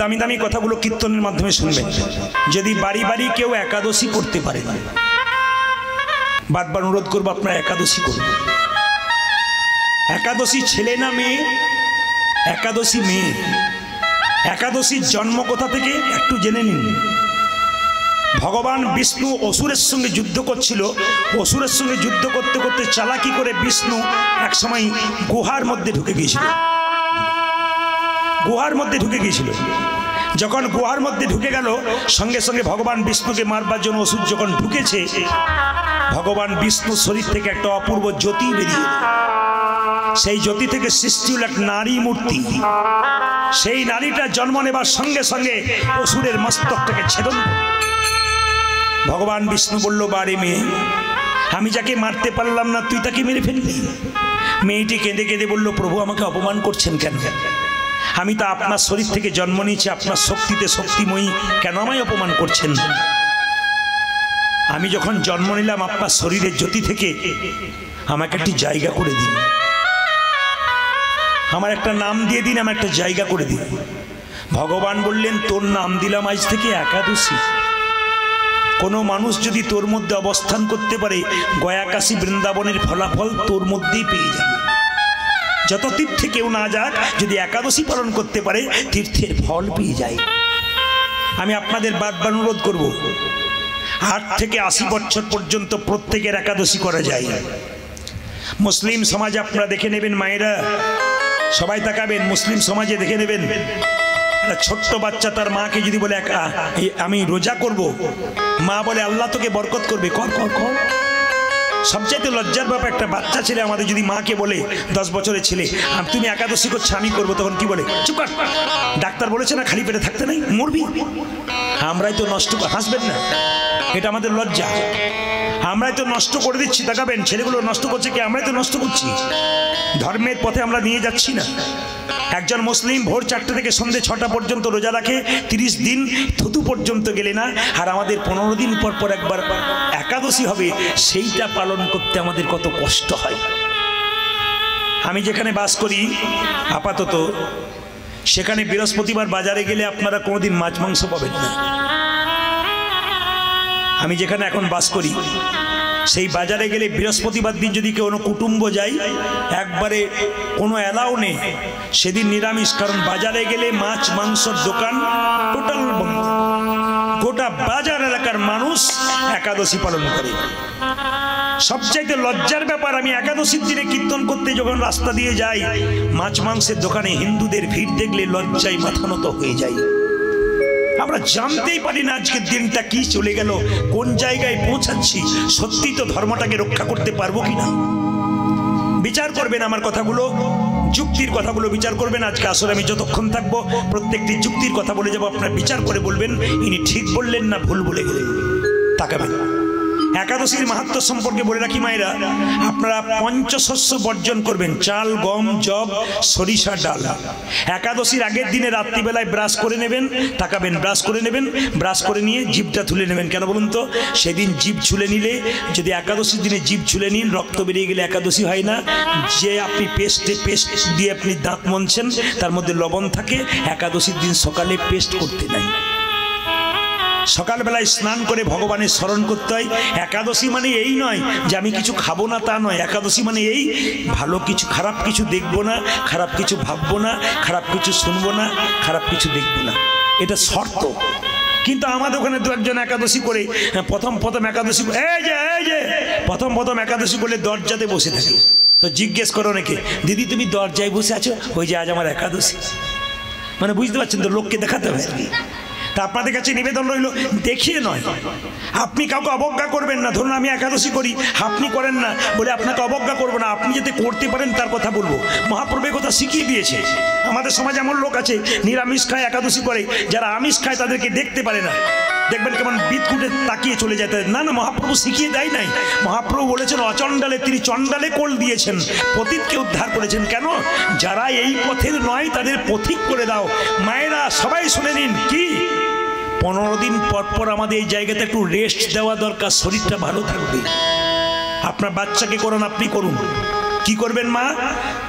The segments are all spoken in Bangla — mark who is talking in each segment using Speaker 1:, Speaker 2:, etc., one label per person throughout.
Speaker 1: দামি দামি কথাগুলো কীর্তনের মাধ্যমে শুনবেন। যদি বাড়ি বাড়ি কেউ একাদশী করতে পারে না, বারবার অনুরোধ করবো আপনারা একাদশী করুন। একাদশী ছেলে না মেয়ে? একাদশী মেয়ে। একাদশীর জন্ম কোথা থেকে একটু জেনে নিন। ভগবান বিষ্ণু অসুরের সঙ্গে যুদ্ধ করছিল। অসুরের সঙ্গে যুদ্ধ করতে করতে চালাকি করে বিষ্ণু এক সময় গুহার মধ্যে ঢুকে গিয়েছিল। গুহার মধ্যে ঢুকে গিয়েছিল। যখন গুহার মধ্যে ঢুকে গেল, সঙ্গে সঙ্গে ভগবান বিষ্ণুকে মারবার জন্য অসুর যখন ঢুকেছে, ভগবান বিষ্ণুর শরীর থেকে একটা অপূর্ব জ্যোতি বেরিয়ে, সেই জ্যোতি থেকে সৃষ্টি হল এক নারী মূর্তি। সেই নারীটা জন্ম নেবার সঙ্গে সঙ্গে অসুরের মস্তকটাকে ছেদন। ভগবান বিষ্ণু বলল, বারে মেয়ে, আমি যাকে মারতে পারলাম না তুই তাকে মেরে ফেললি। মেয়েটি কেঁদে কেঁদে বলল, প্রভু আমাকে অপমান করছেন কেন? আমি তো আপনার শরীর থেকে জন্ম নিয়েছি, আপনার শক্তিতে শক্তিময়ী, কেন আমায় অপমান করছেন? আমি যখন জন্ম নিলাম আপনার শরীরের জ্যোতি থেকে, আমাকে একটি জায়গা করে দিন, আমার একটা নাম দিয়ে দিন, আমার একটা জায়গা করে দিন। ভগবান বললেন, তোর নাম দিলাম আজ থেকে একাদশী। কোনো মানুষ যদি তোর মধ্যে অবস্থান করতে পারে, গয়া কাশী বৃন্দাবনের ফলাফল তোর মধ্যেই পেয়ে যাবে। যত তীর্থে কেউ না যাক, যদি একাদশী পালন করতে পারে, তীর্থের ফল পেয়ে যায়। আমি আপনাদের বারবার অনুরোধ করব, 8 থেকে 80 বছর পর্যন্ত প্রত্যেকের একাদশী করা যায়। মুসলিম সমাজে আপনারা দেখে নেবেন, মায়েরা সবাই তাকাবেন, মুসলিম সমাজে দেখে নেবেন, একটা ছোট্ট বাচ্চা তার মাকে যদি বলে আমি রোজা করব, মা বলে আল্লাহ তোকে বরকত করবে, কর কর কর। সবচাইতে লজ্জার ব্যাপার, একটা বাচ্চা ছেলে আমাদের যদি মাকে বলে, 10 বছরের ছেলে, তুমি একাদশী করছো আমি করবো, তখন কি বলে? চুপ কর, ডাক্তার বলেছে না খালি পেটে থাকতে নাই, মরবি। আমরাই তো নষ্ট, হাসবেন না, এটা আমাদের লজ্জা। আমরাই তো নষ্ট করে দিচ্ছি, তাকাবেন ছেলেগুলো নষ্ট করছে কি? আমরাই তো নষ্ট করছি। ধর্মের পথে আমরা নিয়ে যাচ্ছি না। একজন মুসলিম ভোর 4টে থেকে সন্ধ্যে 6টা পর্যন্ত রোজা রাখে, 30 দিন থুতু পর্যন্ত গেলে না। আর আমাদের 15 দিন পর পর একবার একাদশী হবে, সেইটা পালন করতে আমাদের কত কষ্ট হয়। আমি যেখানে বাস করি আপাতত, সেখানে বৃহস্পতিবার বাজারে গেলে আপনারা কোনোদিন মাছ মাংস পাবেন না। আমি যেখানে এখন বাস করি, সেই বাজারে গেলে বৃহস্পতিবার দিন যদি কোনো কুটুম্ব যায়, একবারে কোনো অ্যালাউ নেই, সেদিন নিরামিষ। কারণ বাজারে গেলে মাছ মাংসর দোকান টোটাল বন্ধ। গোটা বাজার এলাকার মানুষ একাদশী পালন করে। সবচাইতে লজ্জার ব্যাপার, আমি একাদশীর দিনে কীর্তন করতে যখন রাস্তা দিয়ে যাই, মাছ মাংসের দোকানে হিন্দুদের ভিড় দেখলে লজ্জায় মাথা নত হয়ে যায়। আমরা জানতেই পারি না আজকের দিনটা কি চলে গেল, কোন জায়গায় পৌঁছাচ্ছি। সত্যি তো ধর্মটাকে রক্ষা করতে পারবো কিনা বিচার করবেন। আমার কথাগুলো, যুক্তির কথাগুলো বিচার করবেন। আজকে আসলে আমি যতক্ষণ থাকবো প্রত্যেকটি যুক্তির কথা বলে যাবো, আপনারা বিচার করে বলবেন ইনি ঠিক বললেন না ভুল বলে গেলেন। তাকাবেন। একাদশীর মাহাত্ম্য সম্পর্কে বলে রাখি মায়েরা, আপনারা পঞ্চশস্য বর্জন করবেন, চাল, গম, জব, সরিষা, ডাল। একাদশীর আগের দিনে রাত্রিবেলায় ব্রাশ করে নেবেন, তাকাবেন, ব্রাশ করে নেবেন, ব্রাশ করে নিয়ে জিভটা তুলে নেবেন। কেন বলুন তো? সেদিন জিভ ছুলে নিলে, যদি একাদশীর দিনে জিভ ছুলে নিন, রক্ত বেরিয়ে গেলে একাদশী হয় না। যে আপনি পেস্ট দিয়ে আপনি দাঁত মনছেন, তার মধ্যে লবণ থাকে, একাদশীর দিন সকালে পেস্ট করতে নাই। সকালবেলায় স্নান করে ভগবানের স্মরণ করতে হয়। একাদশী মানে এই নয় যে আমি কিছু খাবো না, তা নয়। একাদশী মানে এই, ভালো কিছু, খারাপ কিছু দেখবো না, খারাপ কিছু ভাববো না, খারাপ কিছু শুনবো না, খারাপ কিছু দেখবো না, এটা শর্ত। কিন্তু আমাদের ওখানে 2-1 একাদশী করে প্রথম একাদশী, এই যে প্রথম একাদশী বলে দরজাতে বসে থাকে। তো জিজ্ঞেস করো নাকি, দিদি তুমি দরজায় বসে আছো? ওই যে আজ আমার একাদশী। মানে বুঝতে পারছেন তো, লোককে দেখাতে হবে আর কি। তা আপনাদের কাছে নিবেদন রইল, দেখিয়ে নয়, আপনি কাউকে অবজ্ঞা করবেন না। ধরুন আমি একাদশী করি, আপনি করেন না বলে আপনাকে অবজ্ঞা করবো না। আপনি যাতে করতে পারেন তার কথা বলবো। মহাপ্রভু কথা শিখিয়ে দিয়েছে। আমাদের সমাজে এমন লোক আছে নিরামিষ খায়, একাদশী করে, যারা আমিষ খায় তাদেরকে দেখতে পারে না। দেখবেন কেমন বিদকুটে তাকিয়ে চলে যেতে। না না, মহাপ্রভু শিখিয়ে দেয় নাই। মহাপ্রভু বলেছেন অচণ্ডালে তিনি চণ্ডালে কোল দিয়েছেন, পতিতকে উদ্ধার করেছেন। কেন? যারা এই পথের নয় তাদের পথিক করে দাও। মায়েরা সবাই শুনে নিন, কি 15 দিন পর পর আমাদের এই জায়গাতে একটু রেস্ট দেওয়া দরকার, শরীরটা ভালো থাকবে। আপনার বাচ্চাকে করুন, আপনি করুন। কি করবেন মা?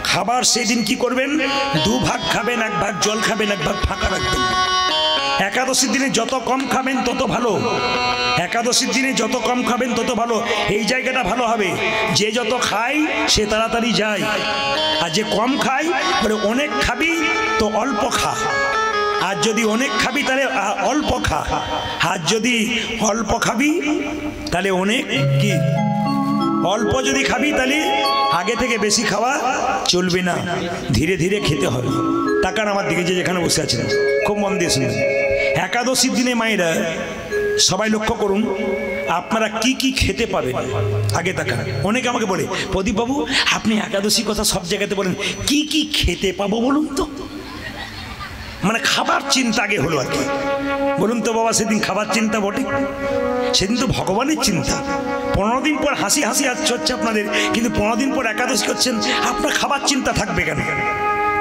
Speaker 1: খাবার সেদিন কি করবেন? 2 ভাগ খাবেন, 1 ভাগ জল খাবেন, 1 ভাগ ফাঁকা রাখবেন। একাদশীর দিনে যত কম খাবেন তত ভালো, একাদশীর দিনে যত কম খাবেন তত ভালো। এই জায়গাটা ভালো হবে, যে যত খায় সে তাড়াতাড়ি যায়, আর যে কম খায় বলে অনেক খাবি তো অল্প খা, আর যদি অনেক খাবি তাহলে অল্প খা, আর যদি অল্প খাবি তাহলে অনেক কি, অল্প যদি খাবি তাহলে আগে থেকে বেশি খাওয়া চলবে না, ধীরে ধীরে খেতে হবে। তাকান আমার দিকে, যে যেখানে বসে আছেন খুব মন দিয়ে শুনুন। একাদশীর দিনে মায়েরা সবাই লক্ষ্য করুন আপনারা কি কি খেতে পাবেন। আগে তাকান, অনেকে আমাকে বলে প্রদীপবাবু আপনি একাদশী কথা সব জায়গাতে বলেন, কি কি খেতে পাবো বলুন তো। মানে খাবার চিন্তা আগে হলো আর কি। বলুন তো বাবা, সেদিন খাবার চিন্তা বটে, সেদিন তো ভগবানের চিন্তা। 15 দিন পর হাসি হাসি হচ্ছে আপনাদের, কিন্তু 15 দিন পর একাদশী করছেন, আপনার খাবার চিন্তা থাকবে কেন?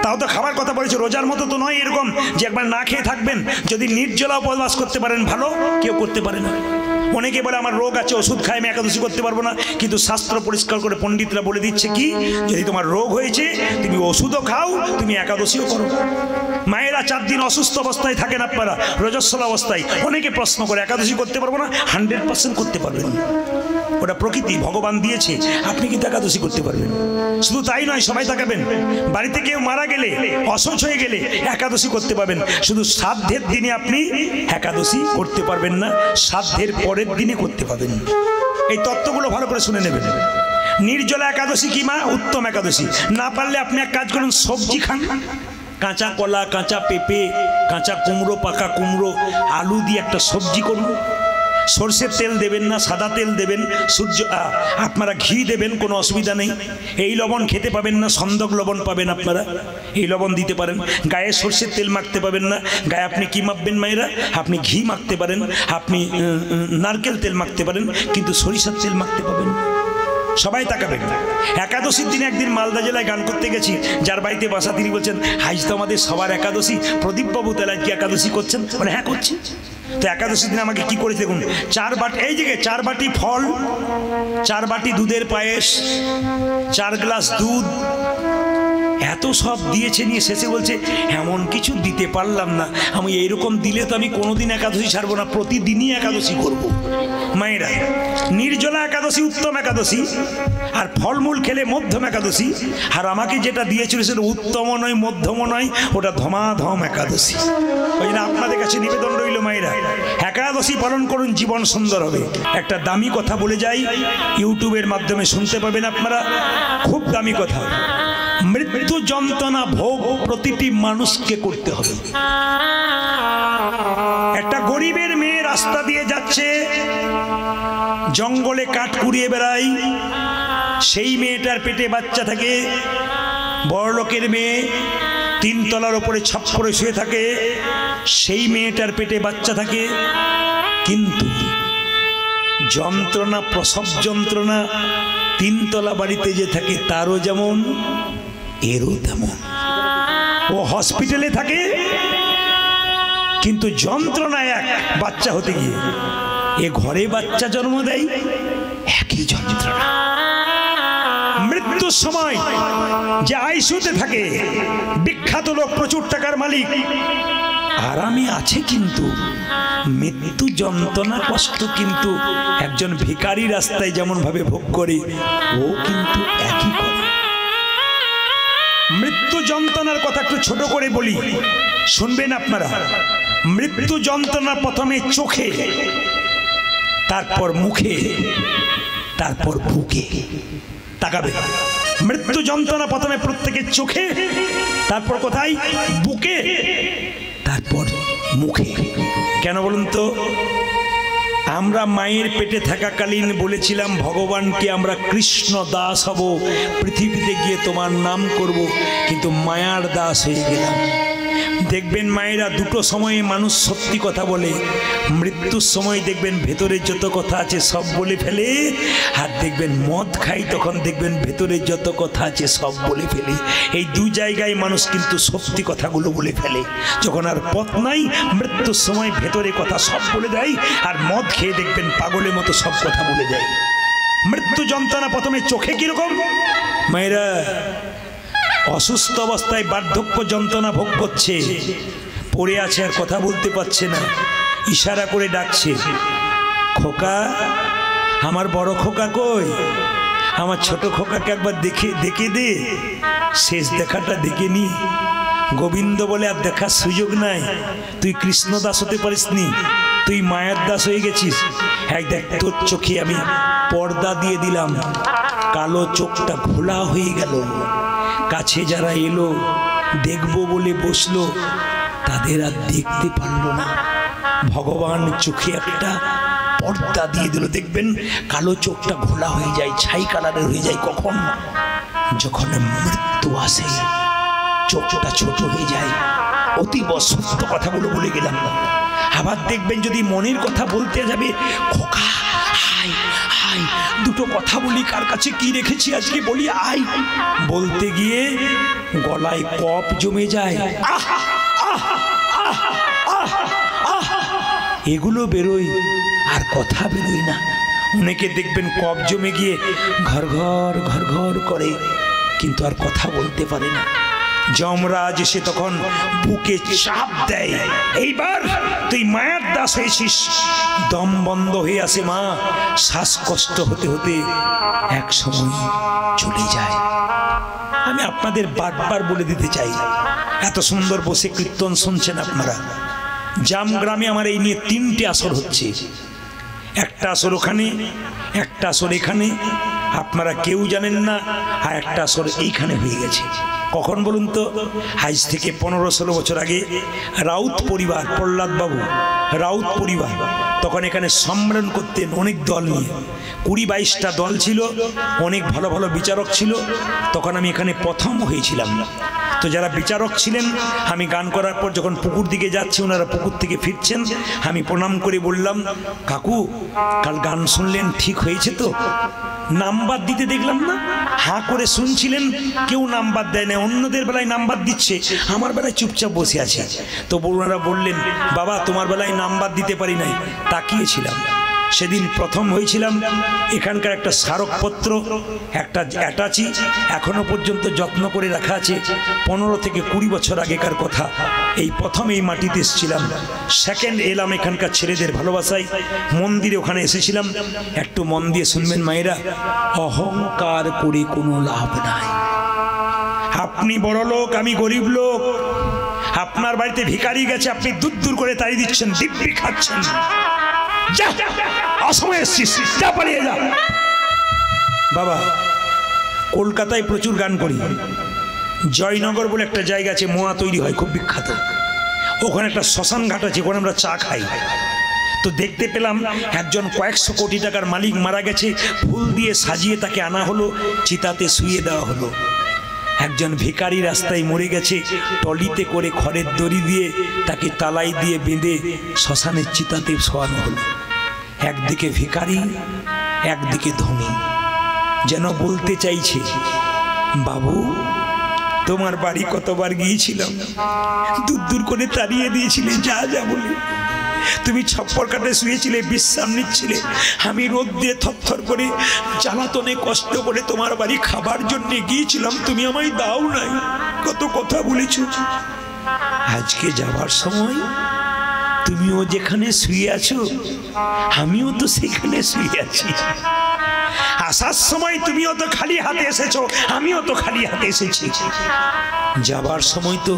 Speaker 1: তাও তো খাবার কথা বলেছে, রোজার মতো তো নয় এরকম যে একবার না খেয়ে থাকবেন। যদি নির্জলা উপবাস করতে পারেন ভালো, কেউ করতে পারে না। অনেকে বলে আমার রোগ আছে, ওষুধ খাই, আমি একাদশী করতে পারবো না। কিন্তু শাস্ত্র পরিষ্কার করে পণ্ডিতরা বলে দিচ্ছে কি, যদি তোমার রোগ হয়েছে তুমি ওষুধও খাও, তুমি একাদশীও করো। মায়েরা 4 দিন অসুস্থ অবস্থায় থাকেন আপনারা, রজস্বলা অবস্থায়। অনেকে প্রশ্ন করে একাদশী করতে পারবো না, 100% করতে পারবেন। ওটা প্রকৃতি, ভগবান দিয়েছে, আপনি কিন্তু একাদশী করতে পারবেন। শুধু তাই নয়, সবাই তাকাবেন, বাড়িতে কেউ মারা গেলে, অসুস্থ হয়ে গেলে একাদশী করতে পারবেন। শুধু শ্রাদ্ধের দিনে আপনি একাদশী করতে পারবেন না, শ্রাদ্ধের পরের দিনে করতে পারবেন। এই তত্ত্বগুলো ভালো করে শুনে নেবেন। নির্জলা একাদশী কি মা? উত্তম একাদশী। না পারলে আপনি এক কাজ করুন, সবজি খান, কাঁচা কলা, কাঁচা পেঁপে, কাঁচা কুমড়ো, পাকা কুমড়ো, আলু দিয়ে একটা সবজি করুন। সরষের তেল দেবেন না, সাদা তেল দেবেন, আপনারা ঘি দেবেন, কোনো অসুবিধা নেই। এই লবণ খেতে পাবেন না, সন্দক লবণ পাবেন আপনারা, এই লবণ দিতে পারেন। গায়ে সরষের তেল মাখতে পাবেন না, গায়ে আপনি কি মাখবেন মায়েরা? আপনি ঘি মাখতে পারেন, আপনি নারকেল তেল মাখতে পারেন, কিন্তু সরিষার তেল মাখতে পাবেন। সবাই তাকাবেন। একাদশীর দিনে একদিন মালদা জেলায় গান করতে গেছি, যার বাড়িতে বাসা তিনি বলছেন, আজ তো আমাদের সবার একাদশী, প্রদীপবাবু তাহলে কি একাদশী করছেন? মানে হ্যাঁ করছি। তো একাদশীর দিন আমাকে কি করেছে দেখুন, 4 বাটি, এই জায়গায় 4 বাটি ফল, 4 বাটি দুধের পায়েস, 4 গ্লাস দুধ, এত সব দিয়েছে। নিয়ে শেষে বলছে এমন কিছু দিতে পারলাম না, আমি এইরকম দিলে তো আমি কোনোদিন একাদশী ছাড়বো না, প্রতিদিনই একাদশী করব। মায়েরা, নির্জলা একাদশী উত্তম একাদশী, আর ফলমূল খেলে মধ্যম একাদশী। আর আমাকে যেটা দিয়েছিল সেটা উত্তম নয়, মধ্যম নয়, ওটা ধমাধম একাদশী। ওই জন্য আপনাদের কাছে নিবেদন রইল মায়েরা, একাদশী পালন করুন, জীবন সুন্দর হবে। একটা দামি কথা বলে যাই, ইউটিউবের মাধ্যমে শুনতে পাবেন আপনারা, খুব দামি কথা। মৃত্যু যন্ত্রণা ভোগ প্রতিটি মানুষকে করতে হবে। একটা গরিবের মেয়ে রাস্তা দিয়ে যাচ্ছে, জঙ্গলে কাঠ কুড়িয়ে বেড়ায়, সেই মেয়েটার পেটে বাচ্চা থাকে। বড়লোকের মেয়ে 3 তলার ওপরে ছাপ্পরে শুয়ে থাকে, সেই মেয়েটার পেটে বাচ্চা থাকে। কিন্তু যন্ত্রণা, প্রসব যন্ত্রণা 3 তলা বাড়িতে যে থাকে তারও যেমন, এরও তেমন। ও হসপিটালে থাকে, কিন্তু যন্ত্রণা এক, বাচ্চা হতে গিয়ে। এ ঘরে বাচ্চা জন্ম দেয়, একই যন্ত্রণা। মৃত্যুর সময় যে আইসিইউতে থাকে, বিখ্যাত লোক, প্রচুর টাকার মালিক, আরামে আছে, কিন্তু মৃত্যু যন্ত্রণা কষ্ট কিন্তু একজন ভিখারি রাস্তায় যেমন ভাবে ভোগ করে, ও কিন্তু একই করে। মৃত্যু যন্ত্রণার কথা একটু ছোট করে বলি, শুনবেন আপনারা। মৃত্যু যন্ত্রণা প্রথমে চোখে, তারপর মুখে, তারপর বুকে। তাকাবে, মৃত্যু যন্ত্রণা প্রথমে প্রত্যেকের চোখে, তারপর কোথায়? বুকে, তারপর মুখে। কেন বলুন তো? আমরা মায়ের পেটে থাকাকালীন বলেছিলাম ভগবানকে আমরা কৃষ্ণ দাস হব, পৃথিবীতে গিয়ে তোমার নাম করব, কিন্তু মায়ার দাস হয়ে গেলাম। দেখবেন মায়েরা, দুটো সময়ে মানুষ সত্যি কথা বলে। মৃত্যুর সময় দেখবেন ভেতরে যত কথা আছে সব বলে ফেলে, আর দেখবেন মদ খাই তখন দেখবেন ভেতরে যত কথা আছে সব বলে ফেলে। এই 2 জায়গায় মানুষ কিন্তু সত্যি কথাগুলো বলে ফেলে। যখন আর পথ নাই, মৃত্যুর সময় ভেতরে কথা সব বলে দেয়, আর মদ খেয়ে দেখবেন পাগলের মতো সব কথা বলে দেয়। মৃত্যু যন্ত্রণা প্রথমে চোখে। কিরকম? মায়েরা, অসুস্থ অবস্থায় বার্ধক্য যন্ত্রণা ভোগ করছে, পড়ে আছে, আর কথা বলতে পারছে না, ইশারা করে ডাকছে, খোকা, আমার বড় খোকা কই, আমার ছোট খোকাকে একবার দেখে দে, শেষ দেখাটা দেখে নি। গোবিন্দ বলে, আর দেখার সুযোগ নাই, তুই কৃষ্ণ দাস হতে পারিসনি, তুই মায়ের দাস হয়ে গেছিস। এক দেখ, তোর চোখে আমি পর্দা দিয়ে দিলাম, কালো চোখটা ঘোলা হয়ে গেল। কাছে যারা এলো দেখবো বলে বসলো, তাদের আর দেখতে পারলো না। ভগবান চোখে একটা পর্দা দিয়ে দিল। দেখবেন কালো চোখটা ঘোলা হয়ে যায়, ছাই কালারের হয়ে যায়। কখন? যখন মৃত্যু আসে, চোখটা ছোট হয়ে যায়। অতীব সত্য কথাগুলো বলে গেলাম। আবার দেখবেন যদি মনের কথা বলতে যাবে, খোকা হাই হাই, দুটো কথা বলি, কার কাছে কি রেখেছি আজকে বলি আই, বলতে গিয়ে গলায় কপ জমে যায়, এগুলো বেরোয়, আর কথা বেরোয় না। অনেকে দেখবেন কপ জমে গিয়ে ঘর ঘর ঘর ঘর করে, কিন্তু আর কথা বলতে পারে না। যমরাজ এসে তখন বুকে চাপ দেয়, এইবার তুই মায়ের দাস হয়েছিস। দম বন্ধ হয়ে আসে মা, শ্বাসকষ্ট হতে হতে এক সময় চলে যায়। আমি আপনাদের বারবার বলে দিতে চাই, এত সুন্দর বসে কীর্তন শুনছেন আপনারা। জাম গ্রামে আমার এই নিয়ে 3টে আসর হচ্ছে, একটা আসর ওখানে, একটা আসর এখানে, আপনারা কেউ জানেন না, আর একটা আসর এইখানে হয়ে গেছে। কখন বলুন তো? আজ থেকে 15-16 বছর আগে রাউত পরিবার, প্রহ্লাদ বাবু রাউত পরিবার তখন এখানে সম্মেলন করতেন অনেক দল নিয়ে, 20-22টা দল ছিল, অনেক ভালো ভালো বিচারক ছিল। তখন আমি এখানে প্রথম হয়েছিলাম। তো যারা বিচারক ছিলেন, আমি গান করার পর যখন পুকুর দিকে যাচ্ছি, ওনারা পুকুর থেকে ফিরছেন, আমি প্রণাম করে বললাম, কাকু কাল গান শুনলেন, ঠিক হয়েছে তো? নাম্বার দিতে দেখলাম না, হাঁ করে শুনছিলেন, কেউ নাম্বার দেয় না। অন্যদের বেলায় নাম্বার দিচ্ছে, আমার বেলায় চুপচাপ বসে আছে। তো ওনারা বললেন, বাবা তোমার বেলায় নাম্বার দিতে পারি নাই। তাকিয়েছিলাম, সেদিন প্রথম হয়েছিলাম। এখানকার একটা স্মারকপত্র, একটা অ্যাটাচি এখনো পর্যন্ত যত্ন করে রাখা আছে, 15 থেকে 20 বছর আগেকার কথা। এই প্রথম এই মাটিতে এসেছিলাম, সেকেন্ড এলাম এখানকার ছেলেদের ভালোবাসায়। মন্দিরে ওখানে এসেছিলাম, একটু মন দিয়ে শুনবেন মায়েরা, অহংকার করে কোনো লাভ নাই। আপনি বড় লোক, আমি গরিব লোক। আপনার বাড়িতে ভিখারি গেছে, আপনি দূর দূর করে তাড়িয়ে দিচ্ছেন, দিব্যি খাচ্ছেন। যা, অসময়ে এসছিস, যা পালিয়ে যা। বাবা, কলকাতায় প্রচুর গান করি। জয়নগর বলে একটা জায়গা আছে, মোয়া তৈরি হয়, খুব বিখ্যাত। ওখানে একটা শ্মশান ঘাট আছে, ওখানে আমরা চা খাই। তো দেখতে পেলাম একজন কয়েকশো কোটি টাকার মালিক মারা গেছে, ফুল দিয়ে সাজিয়ে তাকে আনা হলো, চিতাতে শুইয়ে দেওয়া হলো। একজন ভিখারি রাস্তায় মরে গেছে, টলিতে করে খড়ের দড়ি দিয়ে তাকে তালাই দিয়ে বেঁধে শ্মশানের চিতাতে শোয়ানো হলো। একদিকে ভিখারি, একদিকে ধনী, যেন বলতে চাইছে, বাবু তোমার বাড়ি কতবার গিয়েছিলাম, দূর দূর করে তাড়িয়ে দিয়েছিলে, যা যা বলে। তুমি ছপ্পর কাটে শুয়েছিলে, বিশ্রাম নিচ্ছিলে, আমি রোদ দিয়ে থরথর করে জ্বালাতনে কষ্ট করে তোমার বাড়ি খাবার জন্য গিয়েছিলাম, তুমি আমায় দাও নাই, কত কথা বলেছ। আজকে যাবার সময় তুমিও যেখানে শুয়ে আছো, আমিও তো সেখানে শুয়ে আছি। আসার সময় তুমিও তো খালি হাতে এসেছো, আমিও তো খালি হাতে এসেছি। যাবার সময় তো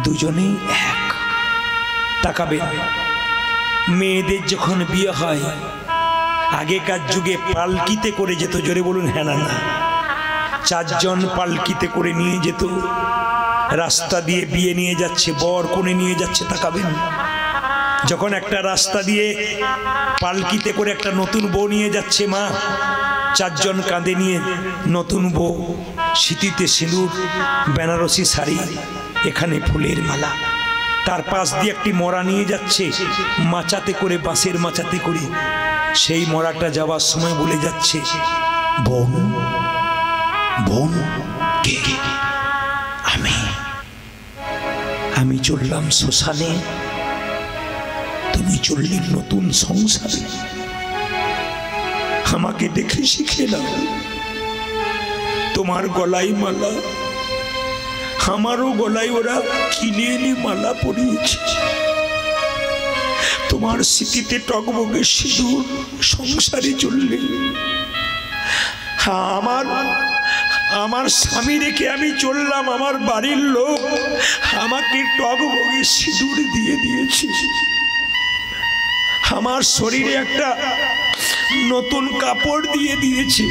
Speaker 1: দুজনেই এক। তাকাবেন, মেয়েদের যখন বিয়ে হয়, আগেকার যুগে পালকিতে করে যেত, জোরে বলুন হ্যাঁ না না, 4 জন পালকিতে করে নিয়ে যেত, রাস্তা দিয়ে বিয়ে নিয়ে যাচ্ছে, বর কোণে নিয়ে যাচ্ছে। তাকাবেন, যখন একটা রাস্তা দিয়ে পালকিতে করে একটা নতুন বউ নিয়ে যাচ্ছে মা, 4 জন কাঁধে নিয়ে নতুন বউ, সিঁথিতে সিঁদুর, বেনারসি শাড়ি, এখানে ফুলের মালা, তার পাশ দিয়ে একটি মরা নিয়ে যাচ্ছে মাচাতে করে, বাঁশের মাচাতে করে। সেই মরাটা যাওয়ার সময় বলে যাচ্ছে, বোন বোন কে? আমি চললাম শ্মশানে, তুমি চললি নতুন সংসারে। আমাকে দেখে শিখে নাও, তোমার গলায় মালা, আমারও গলায় ওরা কিনে এনে মালা পরিয়েছে। তোমার স্মৃতিতে টকবগে সিঁদুর সংসারে চললে, আমার স্বামী রেখে আমি চললাম, আমার বাড়ির লোক আমাকে টকবগে সিঁদুর দিয়ে দিয়েছে। আমার শরীরে একটা নতুন কাপড় দিয়ে দিয়েছে।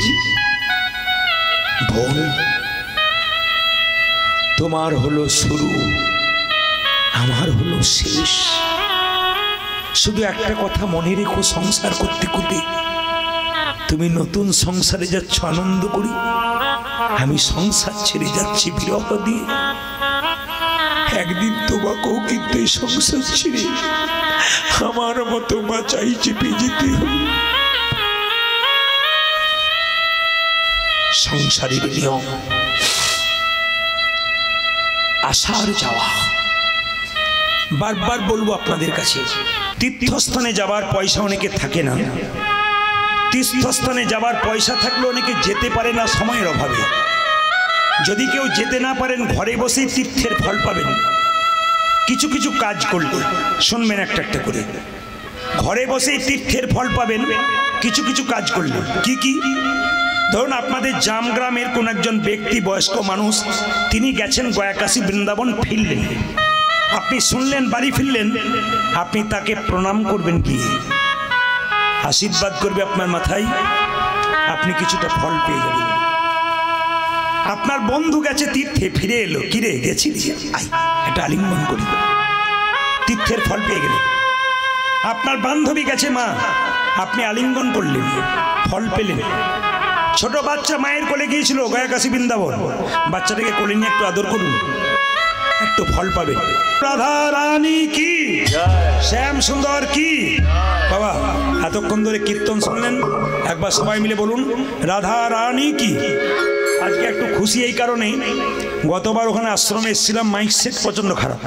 Speaker 1: বোন, তোমার হলো শুরু, আমার হলো শেষ। শুধু একটা কথা মনে রেখো, সংসার করতে করতে তুমি নতুন সংসারে যাচ্ছ আনন্দ করি, আমি সংসার ছেড়ে যাচ্ছি বিরহ দিয়ে। একদিন তোমাকেও কিন্তু এই সংসার ছেড়ে আমার মতো বাঁচাই চেপে যেতে হবে। সংসারের নিয়ম, আসার যাওয়া। বারবার বলবো আপনাদের কাছে, তীর্থস্থানে যাবার পয়সা অনেকে থাকে না। তীর্থস্থানে যাবার পয়সা থাকলে অনেকে যেতে পারে না সময়ের অভাবে। যদি কেউ যেতে না পারেন, ঘরে বসেই তীর্থের ফল পাবেন। কিছু কিছু কাজ করলে, শুনবেন একটা একটা করে, ঘরে বসেই তীর্থের ফল পাবেন কিছু কিছু কাজ করলে। কি কি? ধরুন আপনাদের জাম গ্রামের কোন একজন ব্যক্তি, বয়স্ক মানুষ, তিনি গেছেন গয়া কাশী বৃন্দাবন, ফিরলেন, আপনি শুনলেন, বাড়ি ফিরলেন, আপনি তাকে প্রণাম করবেন, গিয়ে আশীর্বাদ করবে আপনার মাথায়, আপনি কিছুটা ফল পেয়ে যাবেন। আপনার বন্ধু গেছে তীর্থে, ফিরে এলো, কিরে গেছিলি, আই একটা আলিঙ্গন করি, তীর্থের ফল পেয়ে গেলেন। আপনার বান্ধবী গেছে মা, আপনি আলিঙ্গন করলেন, ফল পেলেন। ছোট বাচ্চা মায়ের কোলে গিয়েছিল গয়া কাশী বৃন্দাবন, বাচ্চাটাকে কোলে নিয়ে একটু আদর করুন, একটু ফল পাবেন। রাধা রানী কি, শ্যাম সুন্দর কি। বাবা এতক্ষণ ধরে কীর্তন শুনলেন, একবার সবাই মিলে বলুন রাধা রানী কি। আজকে একটু খুশি এই কারণে, গতবার ওখানে আশ্রমে এসেছিলাম, মাইক সেট প্রচণ্ড খারাপ,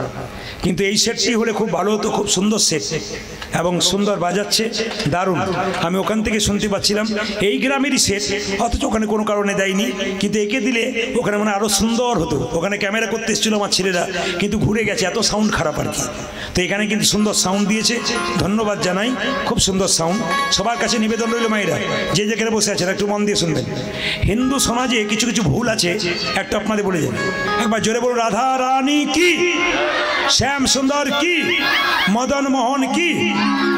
Speaker 1: কিন্তু এই সেটটি হলে খুব ভালো হতো, খুব সুন্দর সেট এবং সুন্দর বাজাচ্ছে, দারুণ। আমি ওখান থেকে শুনতে পাচ্ছিলাম এই গ্রামেরই সেট, অথচ ওখানে কোনো কারণে দেয়নি, কিন্তু একে দিলে ওখানে মানে আরও সুন্দর হতো। ওখানে ক্যামেরা করতে এসেছিলো আমার ছেলেরা, কিন্তু ঘুরে গেছে, এত সাউন্ড খারাপ আর কি। তো এখানে কিন্তু সুন্দর সাউন্ড দিয়েছে, ধন্যবাদ জানাই, খুব সুন্দর সাউন্ড। সবার কাছে নিবেদন রইল, মায়েরা যে যেখানে বসে আছেন একটু মন দিয়ে শুনবেন। হিন্দু সমাজে কিছু কিছু ভুল আছে, একটু আপনাদের বলে যান, একবার জোরে বলুন রাধা রানী কি, শ্যাম সুন্দর কি, মদন মোহন কি।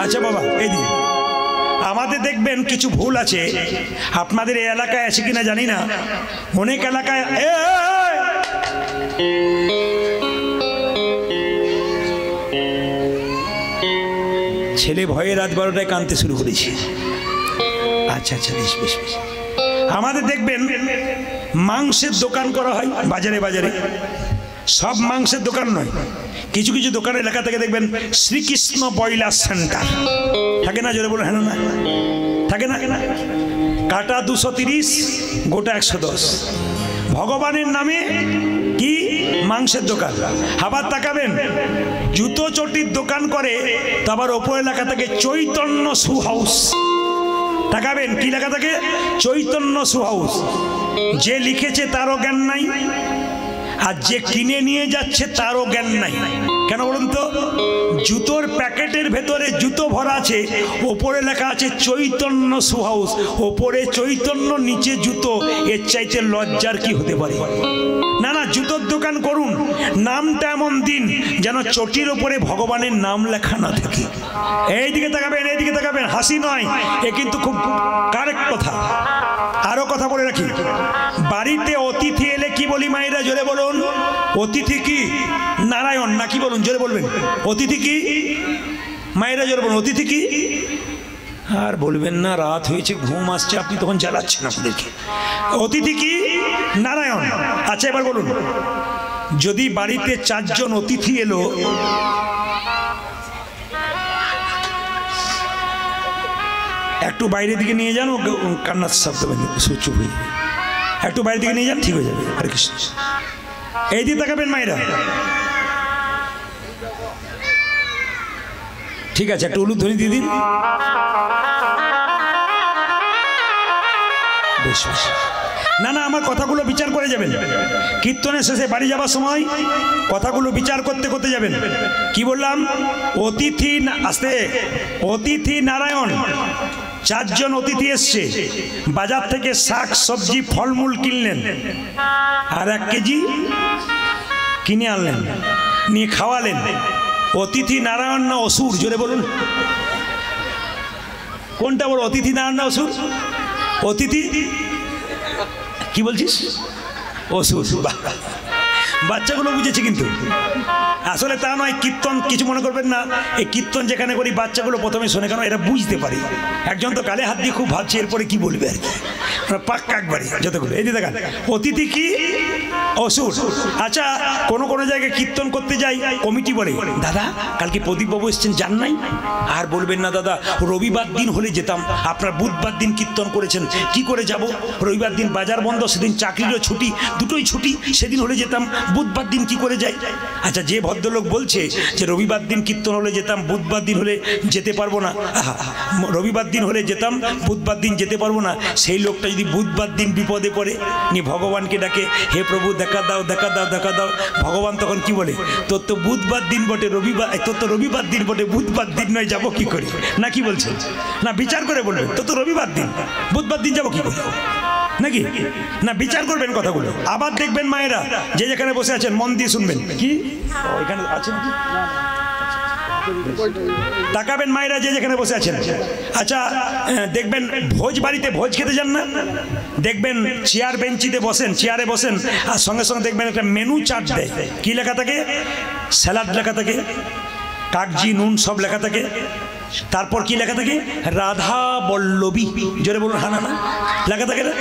Speaker 1: আচ্ছা বাবা এই দিন আমাদের দেখবেন কিছু ভুল আছে, আপনাদের এই এলাকায় আছে কিনা জানি না, অনেক এলাকায় ছেলে ভয়ে রাত 12টায় কাঁদতে শুরু করেছে। আচ্ছা আচ্ছা বেশ বেশ বেশ। আমাদের দেখবেন মাংসের দোকান করা হয় বাজারে বাজারে, সব মাংসের দোকান নয়, কিছু কিছু দোকানের লেখা থেকে দেখবেন শ্রীকৃষ্ণ ব্রয়লার সেন্টার, থাকে না? জোরে বলুন হ্যাঁ না, থাকে না? কাটা 230, গোটা 110, ভগবানের নামে কি মাংসের দোকান। আবার তাকাবেন জুতো চটির দোকান করে, তারপর ওপর এলাকা থেকে চৈতন্য শু হাউস, তাকাবেন কি লেখা থাকে, চৈতন্য শু হাউস। যে লিখেছে তারও জ্ঞান নাই, আর যে কিনে নিয়ে যাচ্ছে তারও জ্ঞান নাই। কেন বলুন তো? জুতোর প্যাকেটের ভেতরে জুতো ভরা আছে, ওপরে লেখা আছে চৈতন্য শু হাউস, ওপরে চৈতন্য নিচে জুতো, এর চাইতে লজ্জার কি হতে পারে? না না, জুতোর দোকান করুন, নামটা এমন দিন যেন চটির ওপরে ভগবানের নাম লেখা না থাকে। এইদিকে তাকাবেন, এইদিকে তাকাবেন, হাসি নয়, এ কিন্তু খুব কারেক্ট কথা। আরো কথা বলে রাখি, বাড়িতে অতিথি এলে কি বলি মায়েরা? জোরে বলুন, অতিথি কি নারায়ণ না কি বলুন? জোরে বলবেন, অতিথি কি মায়েরা? জোরে বলুন, অতিথি কি? আর বলবেন না, রাত হয়েছে, ঘুম আসছে, আপনি তখন জ্বালাচ্ছেন আপনাদেরকে। অতিথি কি নারায়ণ। আচ্ছা এবার বলুন, যদি বাড়িতে 4 জন অতিথি এলো, একটু বাইরের দিকে নিয়ে যান, কান্নার শব্দ চুপ হয়ে যাবে, একটু বাইরের দিকে নিয়ে যান, ঠিক হয়ে যাবে। হরে কৃষ্ণ। এই দিকে তাকাবেন মায়েরা, ঠিক আছে, একটু উলুধ্বনি দিয়ে দিন, বেশ বেশ। না না, আমার কথাগুলো বিচার করে যাবেন। কীর্তনের শেষে বাড়ি যাবার সময় কথাগুলো বিচার করতে করতে যাবেন। কি বললাম? অতিথি আসতে, অতিথি নারায়ণ। 4 জন অতিথি এসছে, বাজার থেকে শাক সবজি ফলমূল কিনলেন, আর 1 কেজি কিনে আনলেন, নিয়ে খাওয়ালেন। অতিথি নারায়ণ না অসুর? জোরে বলুন, কোনটা বলো? অতিথি নারায়ণ না অসুর? অতিথি কি বলছিস? অসুর। বাচ্চাগুলো বুঝেছে, কিন্তু আসলে তা নয়। কীর্তন কিছু মনে করবেন না, এই কীর্তন যেখানে করি বাচ্চাগুলো প্রথমে শোনে, কেন এরা বুঝতে পারে। একজন তো গালে হাত দিয়ে খুব ভাবছে এরপরে কি বলবে আর কি, পাক্কা একবারই যতগুলো। এই যে দেখান, অতিথি কি? অসুর। আচ্ছা, কোনো কোনো জায়গায় কীর্তন করতে যাই, কমিটি বলে, দাদা কালকে প্রদীপবাবু এসছেন, যান নাই? আর বলবেন না দাদা, রবিবার দিন হলে যেতাম, আপনার বুধবার দিন কীর্তন করেছেন, কি করে যাব? রবিবার দিন বাজার বন্ধ, সেদিন চাকরিরও ছুটি, দুটোই ছুটি, সেদিন হলে যেতাম, বুধবার দিন কি করে যাই? আচ্ছা, যে ভদ্রলোক বলছে যে রবিবার দিন কীর্তন হলে যেতাম, বুধবার দিন হলে যেতে পারবো না, রবিবার দিন হলে যেতাম, বুধবার দিন যেতে পারবো না, সেই লোকটা যদি বুধবার দিন বিপদে পড়ে, নিয়ে ভগবানকে ডাকে, হে প্রভু দেখা দাও, দেখা দাও, দেখা দাও, ভগবান তখন কি বলে? তোর তো বুধবার দিন বটে, রবিবার, তোর তো রবিবার দিন বটে, বুধবার দিন নয়, যাবো কি করে? না কি বলছে? না, বিচার করে বলবেন, তোর তো রবিবার দিন, বুধবার দিন যাবো কি করে নাকি? না, বিচার করবেন কথাগুলো। আবার দেখবেন মায়েরা যে যেখানে বসে আছেন, মন দিয়ে শুনবেন। কি এখানে আছেন? তাকাবেন মায়েরা যে যেখানে বসে আছেন। আচ্ছা, দেখবেন ভোজ বাড়িতে ভোজ খেতে যান না, দেখবেন চেয়ার বেঞ্চিতে বসেন, চেয়ারে বসেন, আর সঙ্গে সঙ্গে দেখবেন একটা মেনু চার্ট দেয়। কি লেখা থাকে? স্যালাড লেখা থাকে, কাগজি নুন সব লেখা থাকে, তারপর কি লেখা থাকে? রাধা বল্লভী। জোরে বলুন, হ্যাঁ না লেখা থাকে না?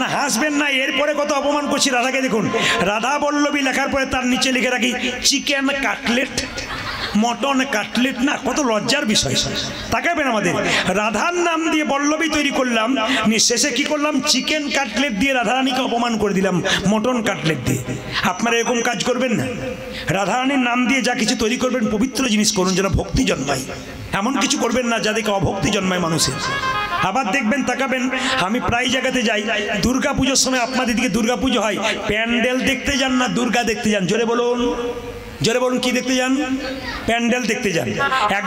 Speaker 1: না, হাসবেন না, এরপরে কত অপমান করছি রাধাকে। দেখুন, রাধা বল্লভী লেখার পরে তার নিচে লিখে রাখি চিকেন কাটলেট, মটন কাটলেট। না, কত লজ্জার বিষয়। তাকাবেন, আমাদের রাধার নাম দিয়ে বল্লভী তৈরি করলাম, শেষে কি করলাম? চিকেন কাটলেট দিয়ে রাধারানীকে অপমান করে দিলাম, মটন কাটলেট দিয়ে। আপনারা এরকম কাজ করবেন না। রাধারানীর নাম দিয়ে যা কিছু তৈরি করবেন, পবিত্র জিনিস করুন, যেন ভক্তি জন্মায়। এমন কিছু করবেন না যাদেরকে অভক্তি জন্মায় মানুষের। আবার দেখবেন, তাকাবেন, আমি প্রায় জায়গাতে যাই, দুর্গা পুজোর সময় আপনাদের দিকে দুর্গা পুজো হয়, প্যান্ডেল দেখতে যান না দুর্গা দেখতে যান? জোরে বলুন, জোরে বলুন, কি দেখতে যান? প্যান্ডেল দেখতে যান। এক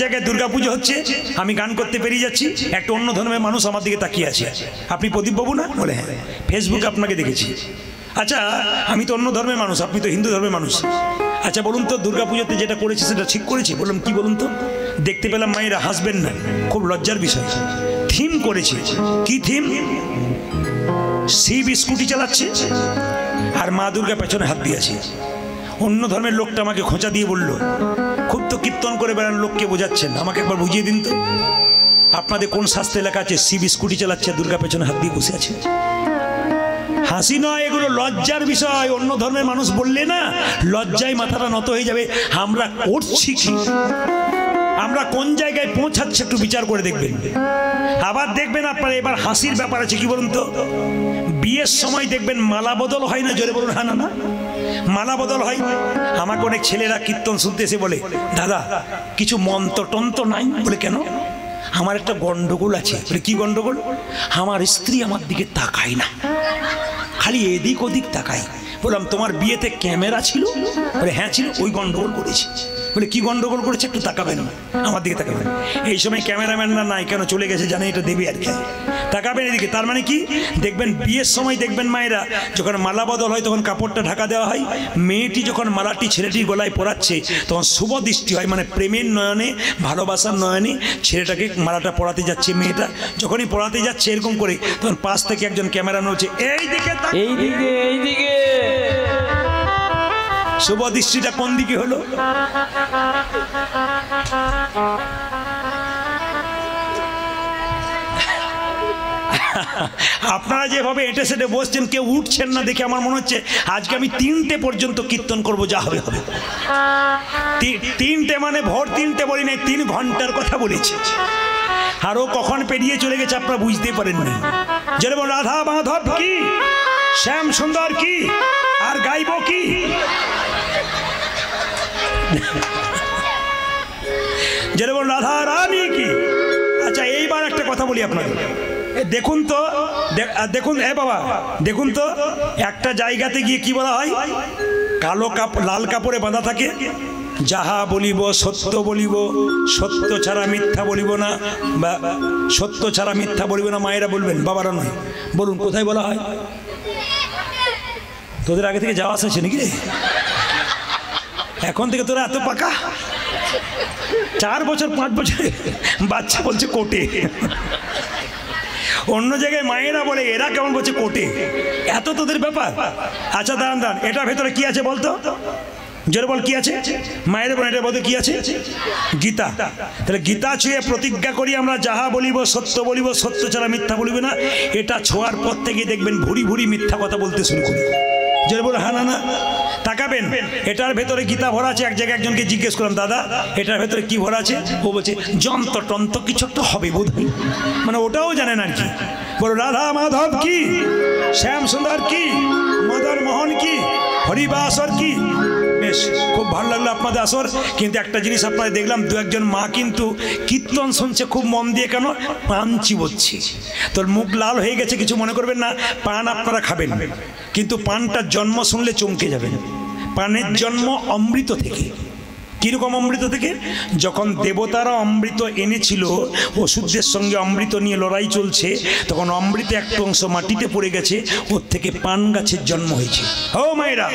Speaker 1: জায়গায় দুর্গাপুজো হচ্ছে, আমি গান করতে পেরিয়ে যাচ্ছি, একটা অন্য ধর্মের মানুষ আমার দিকে তাকিয়ে আছে। আপনি প্রদীপবাবু না? বলে হ্যাঁ, ফেসবুকে আপনাকে দেখেছি। আচ্ছা, আমি তো অন্য ধর্মের মানুষ, আপনি তো হিন্দু ধর্মের মানুষ। আচ্ছা বলুন তো, দুর্গাপুজোতে যেটা করেছি সেটা ঠিক করেছি? বললাম, কি বলুন তো? দেখতে পেলাম, মায়েরা হাসবেন না, খুব লজ্জার বিষয়। থিম করেছে। কি থিম? শিব স্কুটি চালাচ্ছে আর মা দুর্গা পেছনে হাত দিয়ে আছে। অন্য ধর্মের লোকটা আমাকে খোঁচা দিয়ে বলল, খুব তো কীর্তন করে বেড়ান, লোককে বোঝাচ্ছেন, আমাকে একবার বুঝিয়ে দিন তো, আপনাদের কোন শাস্ত্রে লেখা আছে শিব স্কুটি চালাচ্ছে, দুর্গা পেছনে হাত দিয়ে বসে আছে? হাসি নয়, এগুলো লজ্জার বিষয়। অন্য ধর্মের মানুষ বললে না, লজ্জায় মাথাটা নত হয়ে যাবে। আমরা করছি কি, আমরা কোন জায়গায় পৌঁছাচ্ছে, একটু বিচার করে দেখবেন। আবার দেখবেন আপনারা, এবার হাসির ব্যাপার আছে। কি বলুন তো? বিয়ের সময় দেখবেন মালা বদল হয় না? জোরে বলুন, হ্যাঁ না? মালা বদল হয়। আমাকে অনেক ছেলেরা কীর্তন শুনতে এসে বলে, দাদা কিছু মন্ত্র টন্ত্র নাই? বলে কেন? আমার একটা গন্ডগোল আছে। বলে কি গন্ডগোল? আমার স্ত্রী আমার দিকে তাকায় না, খালি এদিক ওদিক তাকায়। বললাম, তোমার বিয়েতে ক্যামেরা ছিল? বলে হ্যাঁ ছিল। ওই গন্ডগোল করেছি। বলে কি গন্ডগোল করেছে? একটু তাকাবেন, আমার দিকে তাকাবেন। এই সময় ক্যামেরাম্যানরা নাই, কেন চলে গেছে জানে, এটা দেবে আর কি। তাকাবেন এদিকে। তার মানে কি? দেখবেন বিয়ের সময় দেখবেন মায়েরা যখন মালা বদল হয়, তখন কাপড়টা ঢাকা দেওয়া হয়। মেয়েটি যখন মালাটি ছেলেটির গলায় পরাচ্ছে, তখন শুভ দৃষ্টি হয়, মানে প্রেমের নয়নে, ভালোবাসার নয়নে ছেলেটাকে মালাটা পরাতে যাচ্ছে। মেয়েটা যখনই পরাতে যাচ্ছে এরকম করে, তখন পাশ থেকে একজন ক্যামেরাম্যান হচ্ছে, এইদিকে এইদিকে এইদিকে। শুভ দৃষ্টিটা কোন দিকে হলো? আপনারা যেভাবে এঁটে সেটে বসছেন, কেউ উঠছেন না দেখে আমার মনে হচ্ছে আজকে আমি 3টে পর্যন্ত কীর্তন করব, যা হবে হবে। 3টে মানে ভোর 3টে বলি নাই, 3 ঘন্টার কথা বলেছি। আরো কখন পেরিয়ে চলে গেছে আপনারা বুঝতে পারেননি। যেমন রাধা মাধব কি, শ্যাম সুন্দর কি, আর গাইব কি? যেমন রাধা রানী কি। আচ্ছা, এইবার একটা কথা বলি আপনাদের, দেখুন তো, দেখুন এ বাবা, দেখুন তো একটা জায়গাতে গিয়ে কি বলা হয়, কালো লাল কাপড়ে বাঁধা থাকে, যাহা বলিব সত্য বলিব, সত্য ছাড়া মিথ্যা বলিব না, বা সত্য ছাড়া মিথ্যা বলিব না। মায়েরা বলবেন, বাবারা নয়। বলুন কোথায় বলা হয়? তোদের আগে থেকে যাওয়া আসা আছে নাকি রে? এখন থেকে তোরা এত পাকা? 4 বছর 5 বছর বাচ্চা বলছে কোটে। অন্য জায়গায় মায়েরা বলে, এরা কেমন বলছে কোটে। এত তোদের ব্যাপার। আচ্ছা দাঁড়ান দাঁড়ান, এটার ভেতরে কি আছে বলতো? জোরে বল, কি আছে? মায়ের বোন, এটার মধ্যে কি আছে? গীতা। তাহলে গীতা ছুঁয়ে প্রতিজ্ঞা করি আমরা, যাহা বলিব সত্য বলিব, সত্য ছাড়া মিথ্যা বলিব না। এটা ছোঁয়ার পর থেকে দেখবেন ভুরি ভুরি মিথ্যা কথা বলতে শুরু করি। জোরে বল, হ্যাঁ না না। তাকাবেন, এটার ভেতরে গীতা ভরা আছে। এক জায়গায় একজনকে জিজ্ঞেস করলাম, দাদা এটার ভেতরে কি ভরা আছে? ও বলছে যন্ত্র টন্ত্র কিছু একটা হবে বোধ হয়, মানে ওটাও জানেন আর কি। বলো রাধা মাধব কি, শ্যাম সুন্দর কি, মদন মোহন কি, হরিবাসর কি। বেশ, খুব ভালো লাগলো আপনাদের আসর। কিন্তু একটা জিনিস আপনাদের দেখলাম, 2-1 মা কিন্তু কীর্তন শুনছে খুব মন দিয়ে। কেন? পান চিবোচ্ছে। তোর মুখ লাল হয়ে গেছে, কিছু মনে করবেন না। পান আপনারা খাবেন, কিন্তু পানটার জন্ম শুনলে চমকে যাবেন। পানের জন্ম অমৃত থেকে। কীরকম অমৃত থেকে? যখন দেবতারা অমৃত এনেছিল, ওষুধের সঙ্গে অমৃত নিয়ে লড়াই চলছে, তখন অমৃতে একটা অংশ মাটিতে পড়ে গেছে, ওর থেকে পান গাছের জন্ম হয়েছে। ও মায়েরা,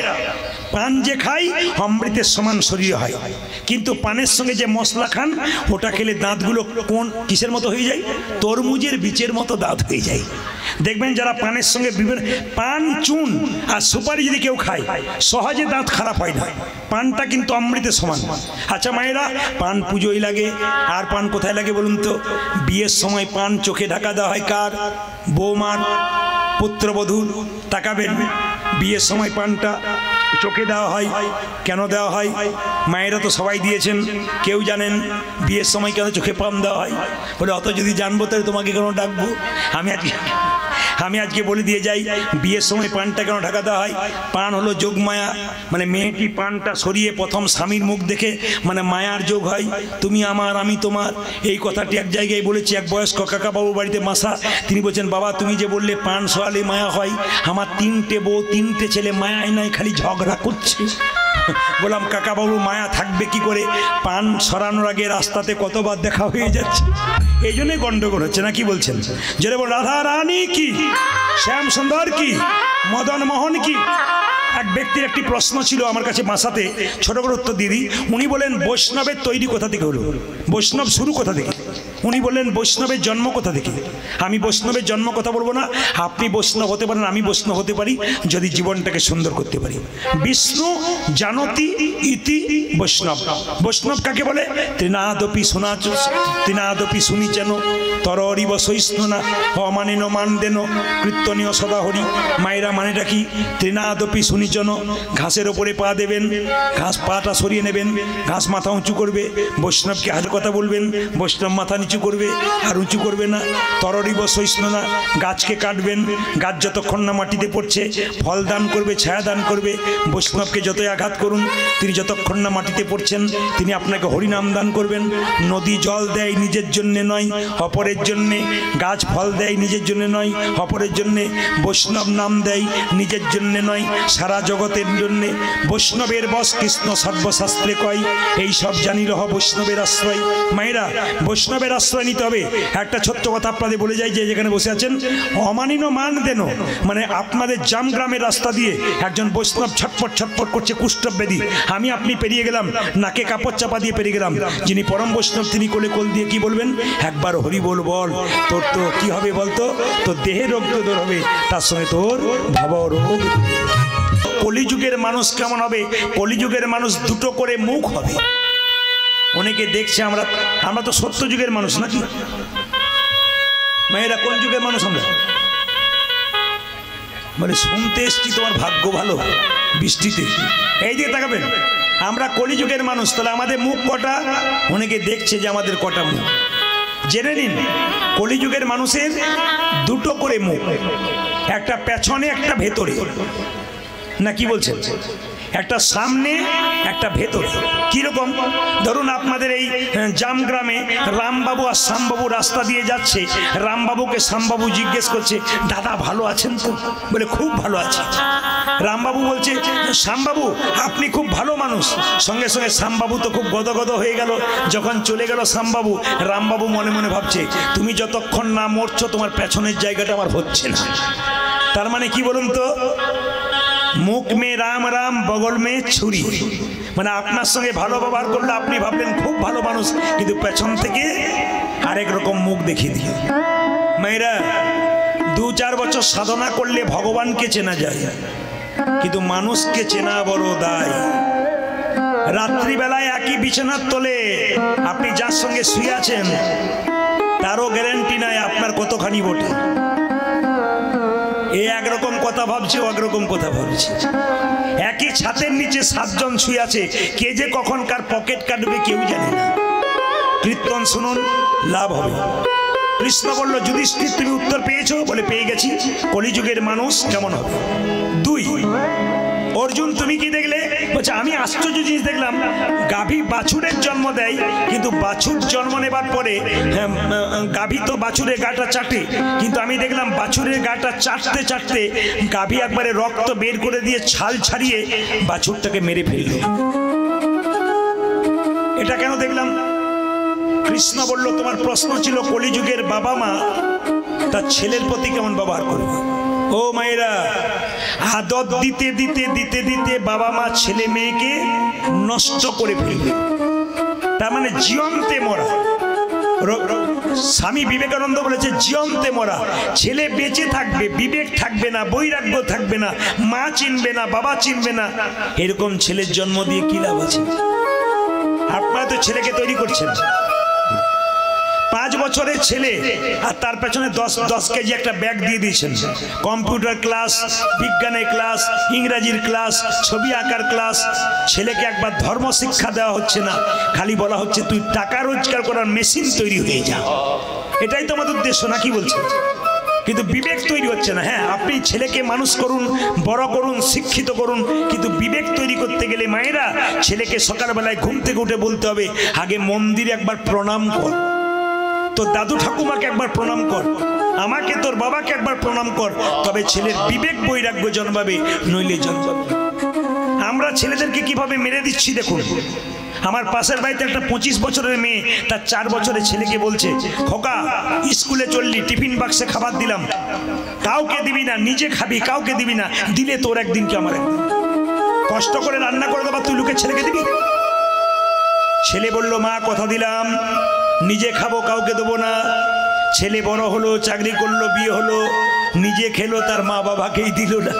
Speaker 1: পান যে খাই অমৃতের সমান শরীর হয়, কিন্তু পানের সঙ্গে যে মশলা খান, ওটা খেলে দাঁতগুলো কোন কিসের মতো হয়ে যায়? তরমুজের বীজের মতো দাঁত হয়ে যায়। দেখবেন যারা পানের সঙ্গে বিভিন্ন পান, চুন আর সুপারি যদি কেউ খায়, সহজে দাঁত খারাপ হয় না। পানটা কিন্তু অমৃতের সমান। আচ্ছা মায়েরা, পান পুজোয় লাগে। আর পান কোথায় লাগে বলুন তো? বিয়ের সময় পান চোখে ঢাকা দেওয়া হয় কার? বৌমার, পুত্রবধূর। তাকাবেন, বিয়ের সময় পানটা চোখে দেওয়া হয়। কেন দেওয়া হয়? মায়েরা তো সবাই দিয়েছেন, কেউ জানেন বিয়ের সময় কেন চোখে পান দেওয়া হয়? বলে অত যদি জানবো তাহলে তোমাকে কেন ডাকবো? আমি আজকে বলে দিয়ে যাই, বিয়ের সময় পানটা কেন ঢাকা দেওয়া হয়। পান হলো যোগমায়া, মানে মেয়েটি পানটা সরিয়ে প্রথম স্বামীর মুখ দেখে, মানে মায়ার যোগ হয়। তুমি আমার, আমি তোমার। এই কথাটি এক জায়গায় বলেছি, এক বয়স্ক কাকাবাবুর বাড়িতে মাসা। তিনি বলছেন, বাবা তুমি যে বললে পান সরালে মায়া হয়, আমার 3টে বউ 3টে ছেলে মায়ায় নাই, খালি ঝগড়া করছে। বললাম কাকাবাবু মায়া থাকবে কি করে? পান সরানোর আগে রাস্তাতে কতবার দেখা হয়ে যাচ্ছে, এই জন্যই গন্ডগোল হচ্ছে না। কি বলছেন? জোরে বল, রাধা রানী কি, শ্যাম সুন্দর কি, মদন মোহন কি। এক ব্যক্তির একটি প্রশ্ন ছিল আমার কাছে মাসাতে, ছোট করে উত্তর দিয়ে দিই। উনি বলেন বৈষ্ণবের তৈরি কোথা থেকে হলো, বৈষ্ণব শুরু কোথা থেকে? উনি বললেন বৈষ্ণবের জন্ম কোথা থেকে। আমি বৈষ্ণবের জন্ম কথা বলবো না। আপনি বৈষ্ণব হতে পারেন, আমি বৈষ্ণব হতে পারি, যদি জীবনটাকে সুন্দর করতে পারি। বিষ্ণু জানতি ইতি বৈষ্ণব। বৈষ্ণব কাকে বলে? তৃণাদপি শোনাচ, তৃণাদপি শুনি যেন, তরিব সহিষ্ণু না, অমানিন মান দেন, কীর্তনীয় সদা হরি। মায়েরা মানেটা কি? তৃণাদপি শুনি যেন, ঘাসের ওপরে পা দেবেন, ঘাস পাটা সরিয়ে নেবেন, ঘাস মাথা উঁচু করবে। বৈষ্ণবকে হাজার কথা বলবেন, বৈষ্ণব মাথা নিচু করবে আর উঁচু করবে না। তরিব সহিষ্ণু না, গাছকে কাটবেন, গাছ যতক্ষণ না মাটিতে পড়ছে ফল দান করবে, ছায়া দান করবে। বৈষ্ণবকে যতই আঘাত করুন, তিনি যতক্ষণ না মাটিতে পড়ছেন, তিনি আপনাকে হরিনাম দান করবেন। নদী জল দেয় নিজের জন্যে নয়, অপরের জন্যে। গাছ ফল দেয় নিজের জন্যে নয়, অপরের জন্যে। বৈষ্ণব নাম দেয় নিজের জন্যে নয়, সারা জগতের জন্যে। বৈষ্ণবের বশ কৃষ্ণ সর্বশাস্ত্রে কয়, এই সব জানি রহ বৈষ্ণবের আশ্রয়। মায়েরা, বৈষ্ণবের আশ্রয় নিতে হবে। একটা ছোট্ট কথা আপনাদের বলে যাই, যে যেখানে বসে আছেন, অমানিন মান দেন, মানে আপনাদের জাম গ্রামের রাস্তা দিয়ে একজন বৈষ্ণব ছটপট ছটপট করছে, কুষ্ঠব্যাধি। আমি আপনি পেরিয়ে গেলাম, নাকে কাপড় চাপা দিয়ে পেরিয়ে গেলাম। যিনি পরম বৈষ্ণব তিনি কোলে কোল দিয়ে কি বলবেন? একবার হরি বল বল, তোর তো কি হবে বলতো? তোর দেহে রোগ তো দূর হবে, তার সঙ্গে তোর ভাব রোগ। কলিযুগের মানুষ কেমন হবে? কলিযুগের মানুষ দুটো করে মুখ হবে। অনেকে দেখছে, আমরা তো সত্য যুগের মানুষ নাকি? মায়েরা কোন যুগের মানুষ আমরা? মানে শুনতে এসছি, তোমার ভাগ্য ভালো বৃষ্টিতে। এই দিকে তাকাবেন, আমরা কলিযুগের মানুষ। তাহলে আমাদের মুখ কটা? অনেকে দেখছে যে আমাদের কটা মুখ। জেনে নিন, কলিযুগের মানুষের দুটো করে মুখ, একটা পেছনে একটা ভেতরে। না কি বলছেন? একটা সামনে একটা ভেতরে। কিরকম? ধরুন আপনাদের এই জামগ্রামে রামবাবু আর শ্যামবাবু রাস্তা দিয়ে যাচ্ছে, রামবাবুকে শ্যামবাবু জিজ্ঞেস করছে, দাদা ভালো আছেন তো? বলে খুব ভালো আছি। রামবাবু বলছে, শ্যামবাবু আপনি খুব ভালো মানুষ। সঙ্গে সঙ্গে শ্যামবাবু তো খুব গদগদ হয়ে গেল। যখন চলে গেল শ্যামবাবু, রামবাবু মনে মনে ভাবছে, তুমি যতক্ষণ না মরছো তোমার পেছনের জায়গাটা আমার হচ্ছে না। তার মানে কি বলুন তো? মুখ মে রাম রাম, বগল মে ছুরি। মানে আপনার সঙ্গে ভালো ব্যবহার করলে আপনি ভাবলেন খুব ভালো মানুষ, কিন্তু পেছন থেকে আরেক রকম মুখ দেখিয়ে দিয়ে। মেয়েরা 2-4 বছর সাধনা করলে ভগবানকে চেনা যায়, কিন্তু মানুষকে চেনা বড় দায়। রাত্রিবেলায় একই বিছানার তলে আপনি যার সঙ্গে শুয়ে আছেন তারও গ্যারান্টি নাই আপনার কতখানি বটে। এ একরকম কথা ভাবছে, ও একরকম কথা ভাবছে। একই ছাদের নিচে 7 জন শুয়ে আছে, কে যে কখন কার পকেট কাটবে কেউ জানে না। কীর্তন শুনুন, লাভ হবে। কৃষ্ণ বলল, যুধিষ্ঠির তুমি উত্তর পেয়েছো? বলে পেয়ে গেছি। কলিযুগের মানুষ কেমন হবে? 2 অর্জুন তুমি কি দেখলে? বলছে আমি আশ্চর্য জিনিস দেখলাম, গাভী বাছুরের জন্ম দেয়, কিন্তু বাছুর জন্ম নেবার পরে গাভী তো বাছুরের গাটা চাটে, কিন্তু আমি দেখলাম বাছুরের গাটা চাটতে চাটতে গাভী একবারে রক্ত বের করে দিয়ে ছাল ছাড়িয়ে বাছুরটাকে মেরে ফেলল। এটা কেন দেখলাম? কৃষ্ণ বলল, তোমার প্রশ্ন ছিল কলিযুগের বাবা মা তার ছেলের প্রতি কেমন ব্যবহার করবে। ও মায়েরা, আদর দিতে দিতে দিতে দিতে বাবা মা ছেলে মেয়েকে নষ্ট করে ফেলবে। তার মানে জীবন্তে মরা। স্বামী বিবেকানন্দ বলেছে, জীবন্তে মরা। ছেলে বেঁচে থাকবে, বিবেক থাকবে না, বৈরাগ্য থাকবে না, মা চিনবে না, বাবা চিনবে না, এরকম ছেলের জন্ম দিয়ে কি লাভ আছে? আপনারা তো ছেলেকে তৈরি করছেন। 5 বছরের ছেলে আর তার পেছনে 10 কেজি একটা ব্যাগ দিয়ে দিয়েছেন। কম্পিউটার ক্লাস, বিজ্ঞানের ক্লাস, ইংরাজির ক্লাস, ছবি আঁকার ক্লাস। ছেলেকে একবার ধর্ম শিক্ষা দেওয়া হচ্ছে না, খালি বলা হচ্ছে তুই টাকা রোজগার করার মেশিন তৈরি হয়ে যা। এটাই তো আমাদের উদ্দেশ্য, নাকি বলছেন? কিন্তু বিবেক তৈরি হচ্ছে না। হ্যাঁ, আপনি ছেলেকে মানুষ করুন, বড় করুন, শিক্ষিত করুন, কিন্তু বিবেক তৈরি করতে গেলে মায়েরা ছেলেকে সকালবেলায় ঘুম থেকে উঠে বলতে হবে, আগে মন্দিরে একবার প্রণাম কর, তোর দাদু ঠাকুমাকে একবার প্রণাম কর, আমাকে তোর বাবাকে একবার প্রণাম কর, তবে ছেলের বিবেক বৈরাগ্য জন্মাবে, নইলে জন্মাবে। আমরা ছেলেদেরকে কিভাবে মেরে দিচ্ছি দেখুন। আমার পাশের বাড়িতে একটা 25 বছরের মেয়ে তার 4 বছরের ছেলেকে বলছে, খোকা স্কুলে চললি, টিফিন বাক্সে খাবার দিলাম, কাউকে দিবি না, নিজে খাবি, কাউকে দিবি না, দিলে তোর একদিন কি আমার একদিন। কষ্ট করে রান্না করে দেবা, তুই লোকের ছেলেকে দিবি? ছেলে বলল, মা কথা দিলাম নিজে খাবো, কাউকে দেবো না। ছেলে বড় হলো, চাকরি করলো, বিয়ে হলো, নিজে খেলো, তার মা বাবাকেই দিল না।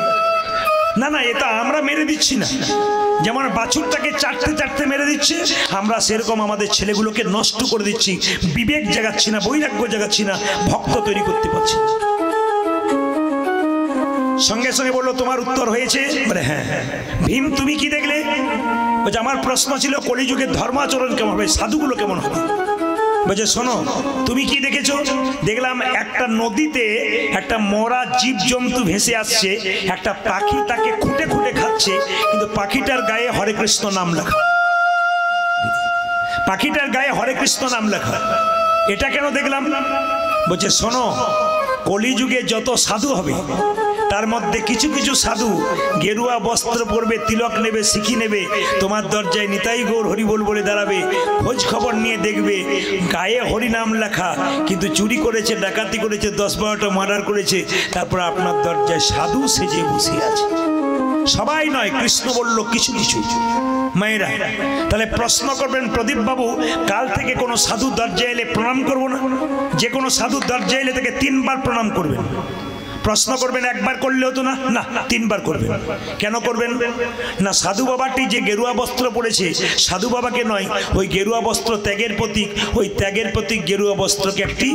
Speaker 1: না না, এটা আমরা মেরে দিচ্ছি না। যেমন বাছুরটাকে চাটতে চাটতে মেরে দিচ্ছে, আমরা সেরকম আমাদের ছেলেগুলোকে নষ্ট করে দিচ্ছি। বিবেক জাগাচ্ছি না, বৈরাগ্য জাগাচ্ছি না, ভক্ত তৈরি করতে পারছি না। সঙ্গে সঙ্গে বললো, তোমার উত্তর হয়েছে? বলে হ্যাঁ। ভীম তুমি কি দেখলে? বলছে আমার প্রশ্ন ছিল কলিযুগের ধর্মাচরণ কেমন হবে, সাধুগুলো কেমন হবে। বলছে শোনো, তুমি কি দেখেছো? দেখলাম একটা নদীতে একটা মরা জীব জন্তু ভেসে আসছে, একটা পাখি তাকে খুঁটে খুঁটে খাচ্ছে, কিন্তু পাখিটার গায়ে হরে কৃষ্ণ নাম লেখা। পাখিটার গায়ে হরে কৃষ্ণ নাম লেখা। এটা কেন দেখলাম? বলছে শোনো, কলিযুগে যত সাধু হবে তার মধ্যে কিছু কিছু সাধু গেরুয়া বস্ত্র পরবে, তিলক নেবে, শিখি নেবে, তোমার দরজায় নিতাই গৌর হরিবোল বলে দাঁড়াবে, খোঁজ খবর নিয়ে দেখবে গায়ে হরি নাম লেখা, কিন্তু চুরি করেছে, ডাকাতি করেছে, 10-12টা মার্ডার করেছে, তারপর আপনার দরজায় সাধু সেজে বসে আছে। সবাই নয়, কৃষ্ণ বলল কিছু কিছু। মায়েরা তাহলে প্রশ্ন করবেন, প্রদীপ বাবু কাল থেকে কোনো সাধু দরজায় এলে প্রণাম করবো না? যে কোনো সাধু দরজায় এলে তাকে 3 বার প্রণাম করবেন। প্রশ্ন করবেন, একবার করলে হতো না? না, 3 বার করবেন। কেন করবেন না? সাধু বাবাটি যে গেরুয়া বস্ত্র পরেছে, সাধু বাবাকে নয়, ওই গেরুয়া বস্ত্র ত্যাগের প্রতীক, ওই ত্যাগের প্রতীক গেরুয়া বস্ত্রকে একটি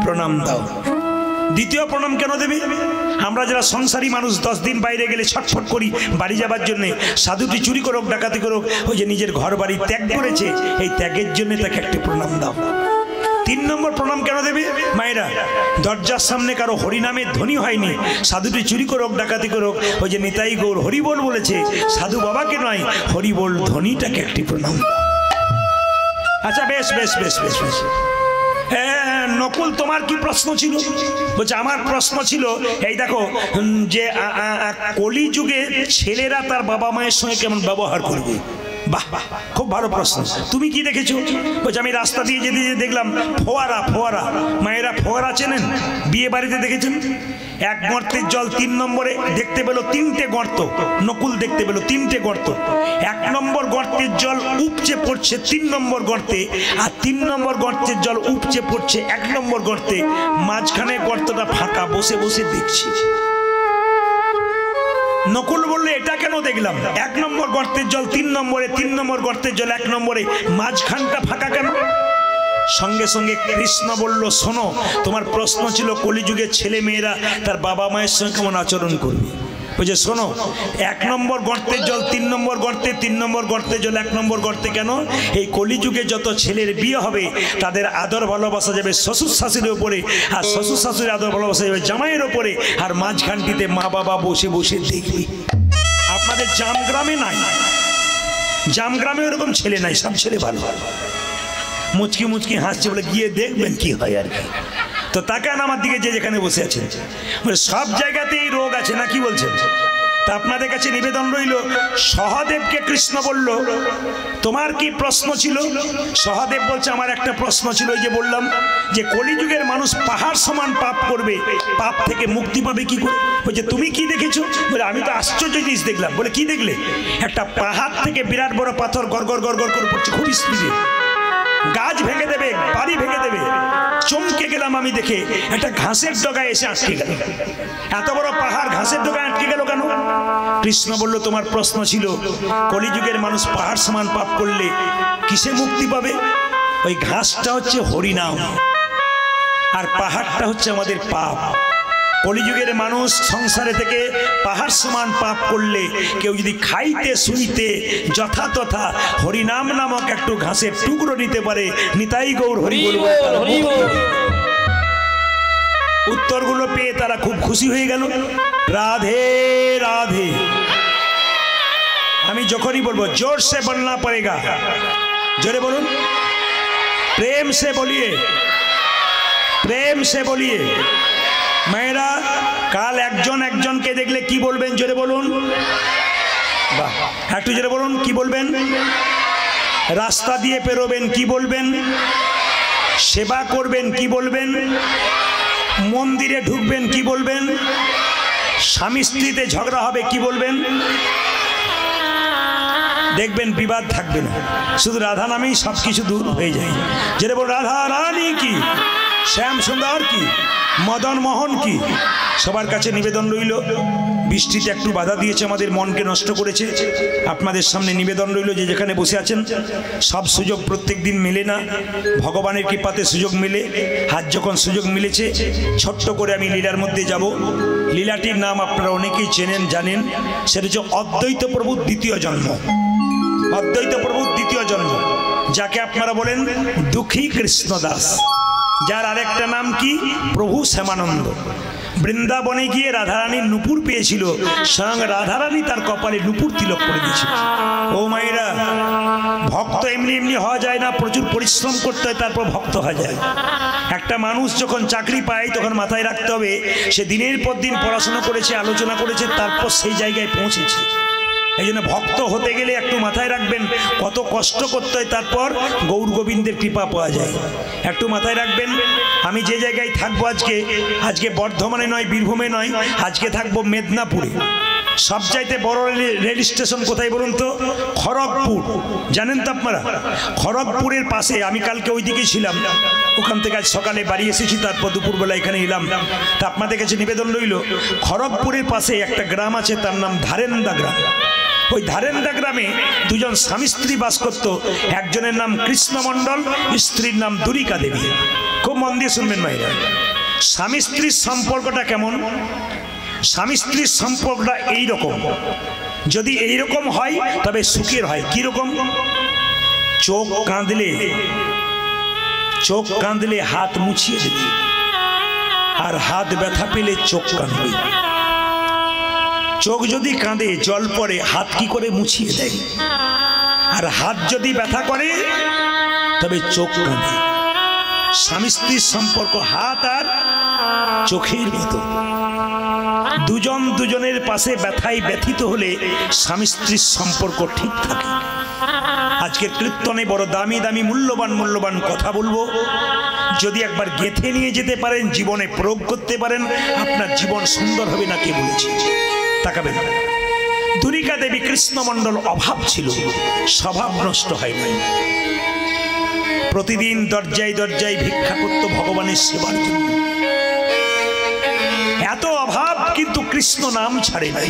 Speaker 1: প্রণাম দাও। দ্বিতীয় প্রণাম কেন দেবে? আমরা যারা সংসারী মানুষ 10 দিন বাইরে গেলে ছটফট করি বাড়ি যাবার জন্যে, সাধুটি চুরি করুক, ডাকাতি করুক, ওই যে নিজের ঘর বাড়ি ত্যাগ করেছে, এই ত্যাগের জন্য তাকে একটি প্রণাম দাও। তিন নম্বর প্রণাম কেন দেবে মায়েরা? দরজার সামনে কারো হরিনামের ধ্বনি হয়নি, সাধুটি চুরি করুক ডাকাতি করুক, ওই যে নিতাই গৌর হরিবোল বলেছে, সাধু বাবাকে নয় হরিবোল ধ্বনিটাকে একটি প্রণাম। আচ্ছা বেশ বেশ বেশ বেশ বেশ। হ্যাঁ নকুল, তোমার কি প্রশ্ন ছিল? বলছে আমার প্রশ্ন ছিল এই দেখো যে কলিযুগে ছেলেরা তার বাবা মায়ের সঙ্গে কেমন ব্যবহার করবে। বাহ, খুব ভালো প্রশ্ন। তুমি কি দেখেছো? বলছে আমি রাস্তা দিয়ে যেতে যেতে দেখলাম ফোয়ারা। ফোয়ারা মায়েরা ফোয়ারা চেনেন? বিয়ে বাড়িতে দেখেছেন? এক গর্তের জল 3 নম্বরে দেখতে পেল 3টে গর্ত। নকুল দেখতে পেল 3টে গর্ত। 1 নম্বর গর্তের জল উপচে পড়ছে 3 নম্বর গর্তে, আর 3 নম্বর গর্তের জল উপচে পড়ছে 1 নম্বর গর্তে। মাঝখানে গর্তটা ফাঁকা, বসে বসে দেখছি। নকুল বললে এটা কেন দেখলাম? 1 নম্বর গর্তের জল 3 নম্বরে, 3 নম্বর গর্তের জল 1 নম্বরে, মাঝখানটা ফাঁকা কেন? সঙ্গে সঙ্গে কৃষ্ণ বলল শোনো, তোমার প্রশ্ন ছিল কলিযুগের ছেলে মেয়েরা তার বাবা মায়ের সঙ্গে কেমন আচরণ করবে। বুঝে শোনো, 1 নম্বর গর্তের জল 3 নম্বর গর্তে, 3 নম্বর গর্তের জল 1 নম্বর গর্তে কেন? এই কলিযুগে যত ছেলের বিয়ে হবে তাদের আদর ভালোবাসা যাবে শ্বশুর শাশুড়ির উপরে, আর শ্বশুর শাশুড়ির আদর ভালোবাসা যাবে জামাইয়ের উপরে, আর মাঝখানটিতে মা বাবা বসে বসে দেখবে। আপনাদের জামগ্রামে নাই, জামগ্রামে ওরকম ছেলে নাই, সব ছেলে ভালো ভালো মুচকি মুচকি হাসছে, বলে গিয়ে দেখবেন কি হয় আর কি। তো তাকান আমার দিকে, যে যেখানে বসে আছেন, মানে সব জায়গাতে এই রোগ আছে না, কি বলছেন? তা আপনাদের কাছে নিবেদন রইল, সহদেবকে কৃষ্ণ বলল তোমার কি প্রশ্ন ছিল? সহদেব বলছে আমার একটা প্রশ্ন ছিল, ওই যে বললাম যে কলিযুগের মানুষ পাহাড় সমান পাপ করবে, পাপ থেকে মুক্তি পাবে কি করে? বলছে তুমি কি দেখেছো? বলে আমি তো আশ্চর্য জিনিস দেখলাম। বলে কি দেখলে? একটা পাহাড় থেকে বিরাট বড় পাথর গড়গড় গড়গড় করে পড়ছে খুব স্পিডে, গাছ ভেঙে দেবে, বাড়ি ভেঙে দেবে। চমকে গেলাম আমি দেখে, একটা ঘাসের ডগায় এসে আটকে গেল। এত বড় পাহাড় ঘাসের ডগায় আটকে গেল কেন? কৃষ্ণ বলল তোমার প্রশ্ন ছিল কলিযুগের মানুষ পাহাড় সমান পাপ করলে কিসে মুক্তি পাবে? ওই ঘাসটা হচ্ছে হরিনাম, আর পাহাড়টা হচ্ছে আমাদের পাপ। কলিযুগের মানুষ সংসারে থেকে পাহাড় সমান পাপ করলে কেউ যদি খাইতে শুইতে যথাতথা হরিনাম নামক একটু ঘাসের টুকরো নিতে পারে, নিতাই গৌর হরি বলবো। উত্তরগুলো পেয়ে তারা খুব খুশি হয়ে গেল। রাধে রাধে। আমি যখনই বলবো জোর সে বলনা পড়েগা, জোরে বলুন, প্রেম সে বলিয়ে, প্রেম সে বলিয়ে। মেয়েরা কাল একজন একজনকে দেখলে কি বলবেন? জোরে বলুন, বাহ, একটু জোরে বলুন, কি বলবেন? রাস্তা দিয়ে পেরোবেন কি বলবেন? সেবা করবেন কি বলবেন? মন্দিরে ঢুকবেন কি বলবেন? স্বামী স্ত্রীতে ঝগড়া হবে কি বলবেন? দেখবেন বিবাদ থাকবে না, শুধু রাধা নামেই সব কিছু দূর হয়ে যায়। যেটা বল রাধা রানী কি, শ্যাম সুন্দর কি, মদন মোহন কি। সবার কাছে নিবেদন রইল, বৃষ্টিতে একটু বাধা দিয়েছে, আমাদের মনকে নষ্ট করেছে। আপনাদের সামনে নিবেদন রইল যে যেখানে বসে আছেন, সব সুযোগ প্রত্যেক দিন মেলে না, ভগবানের কৃপাতে সুযোগ মেলে। আজ যখন সুযোগ মিলেছে, ছোট্ট করে আমি লীলার মধ্যে যাব। লীলাটির নাম আপনারা অনেকেই চেনেন জানেন, সেটা হচ্ছে অদ্বৈত প্রভুর দ্বিতীয় জন্ম। অদ্বৈত প্রভুর দ্বিতীয় জন্ম, যাকে আপনারা বলেন দুঃখী কৃষ্ণদাস, যার আরেকটা নাম কি? প্রভু শ্যামানন্দ। বৃন্দাবনে গিয়ে রাধারানীর নুপুর পেয়েছিল, স্বয়ং রাধারানী তার কপালে নুপুর তিলক করে দিয়েছিল। ও মায়েরা, ভক্ত এমনি এমনি হওয়া যায় না, প্রচুর পরিশ্রম করতে হয়, তারপর ভক্ত হওয়া যায়। একটা মানুষ যখন চাকরি পায় তখন মাথায় রাখতে হবে সে দিনের পর দিন পড়াশোনা করেছে, আলোচনা করেছে, তারপর সেই জায়গায় পৌঁছেছে। এই জন্য ভক্ত হতে গেলে একটু মাথায় রাখবেন কত কষ্ট করতে হয়, তারপর গৌর গোবিন্দের কৃপা পাওয়া যায়। একটু মাথায় রাখবেন, আমি যে জায়গায় থাকবো আজকে বর্ধমানে নয়, বীরভূমে নয়, আজকে থাকবো মেদিনীপুরে। সবচাইতে বড় রেল স্টেশন কোথায় বলুন তো? খড়গপুর। জানেন তো আপনারা? খড়গপুরের পাশে, আমি কালকে ওই দিকে ছিলাম, ওখান থেকে আজ সকালে বাড়ি এসেছি, তারপর দুপুরবেলা এখানে এলাম। তা আপনাদের কাছে নিবেদন রইল, খড়গপুরের পাশে একটা গ্রাম আছে, তার নাম ধারেন্দা গ্রাম। ওই ধারেন্দা গ্রামে দুজন স্বামী স্ত্রী বাস করত। একজনের নাম কৃষ্ণ মণ্ডল, স্ত্রীর নাম দুরিকা দেবী। খুব মন দিয়ে শুনবেন ভাইরা, স্বামী স্ত্রীর সম্পর্কটা কেমন? স্বামী স্ত্রীর সম্পর্কটা এইরকম, যদি এইরকম হয় তবে সুখের হয়। কিরকম? চোখ কাঁদলে চোখ কাঁদলে হাত মুছিয়ে দেবে, আর হাত ব্যথা পেলে চোখ কাঁদবে। চোখ যদি কাঁদে জল পড়ে হাত কি করে মুছিয়ে দেয়, আর হাত যদি ব্যথা করে তবে চোখ কাঁদে। স্বামী স্ত্রীর সম্পর্ক হাত আর চোখের মতো, দুজন দুজনের পাশে ব্যথায় ব্যথিত হলে স্বামী স্ত্রীর সম্পর্ক ঠিক থাকে। আজকের কীর্তনে বড় দামি দামি মূল্যবান কথা বলবো, যদি একবার গেঁথে নিয়ে যেতে পারেন, জীবনে প্রয়োগ করতে পারেন, আপনার জীবন সুন্দর হবে। না কে বলেছে? তাকাবেন। দুরিকা দেবী কৃষ্ণমণ্ডল অভাব ছিল, স্বভাব নষ্ট হয় নাই। প্রতিদিন দরজায় দরজায় ভিক্ষা করত ভগবানের সেবার জন্য। এত অভাব কিন্তু কৃষ্ণ নাম ছাড়ে নাই।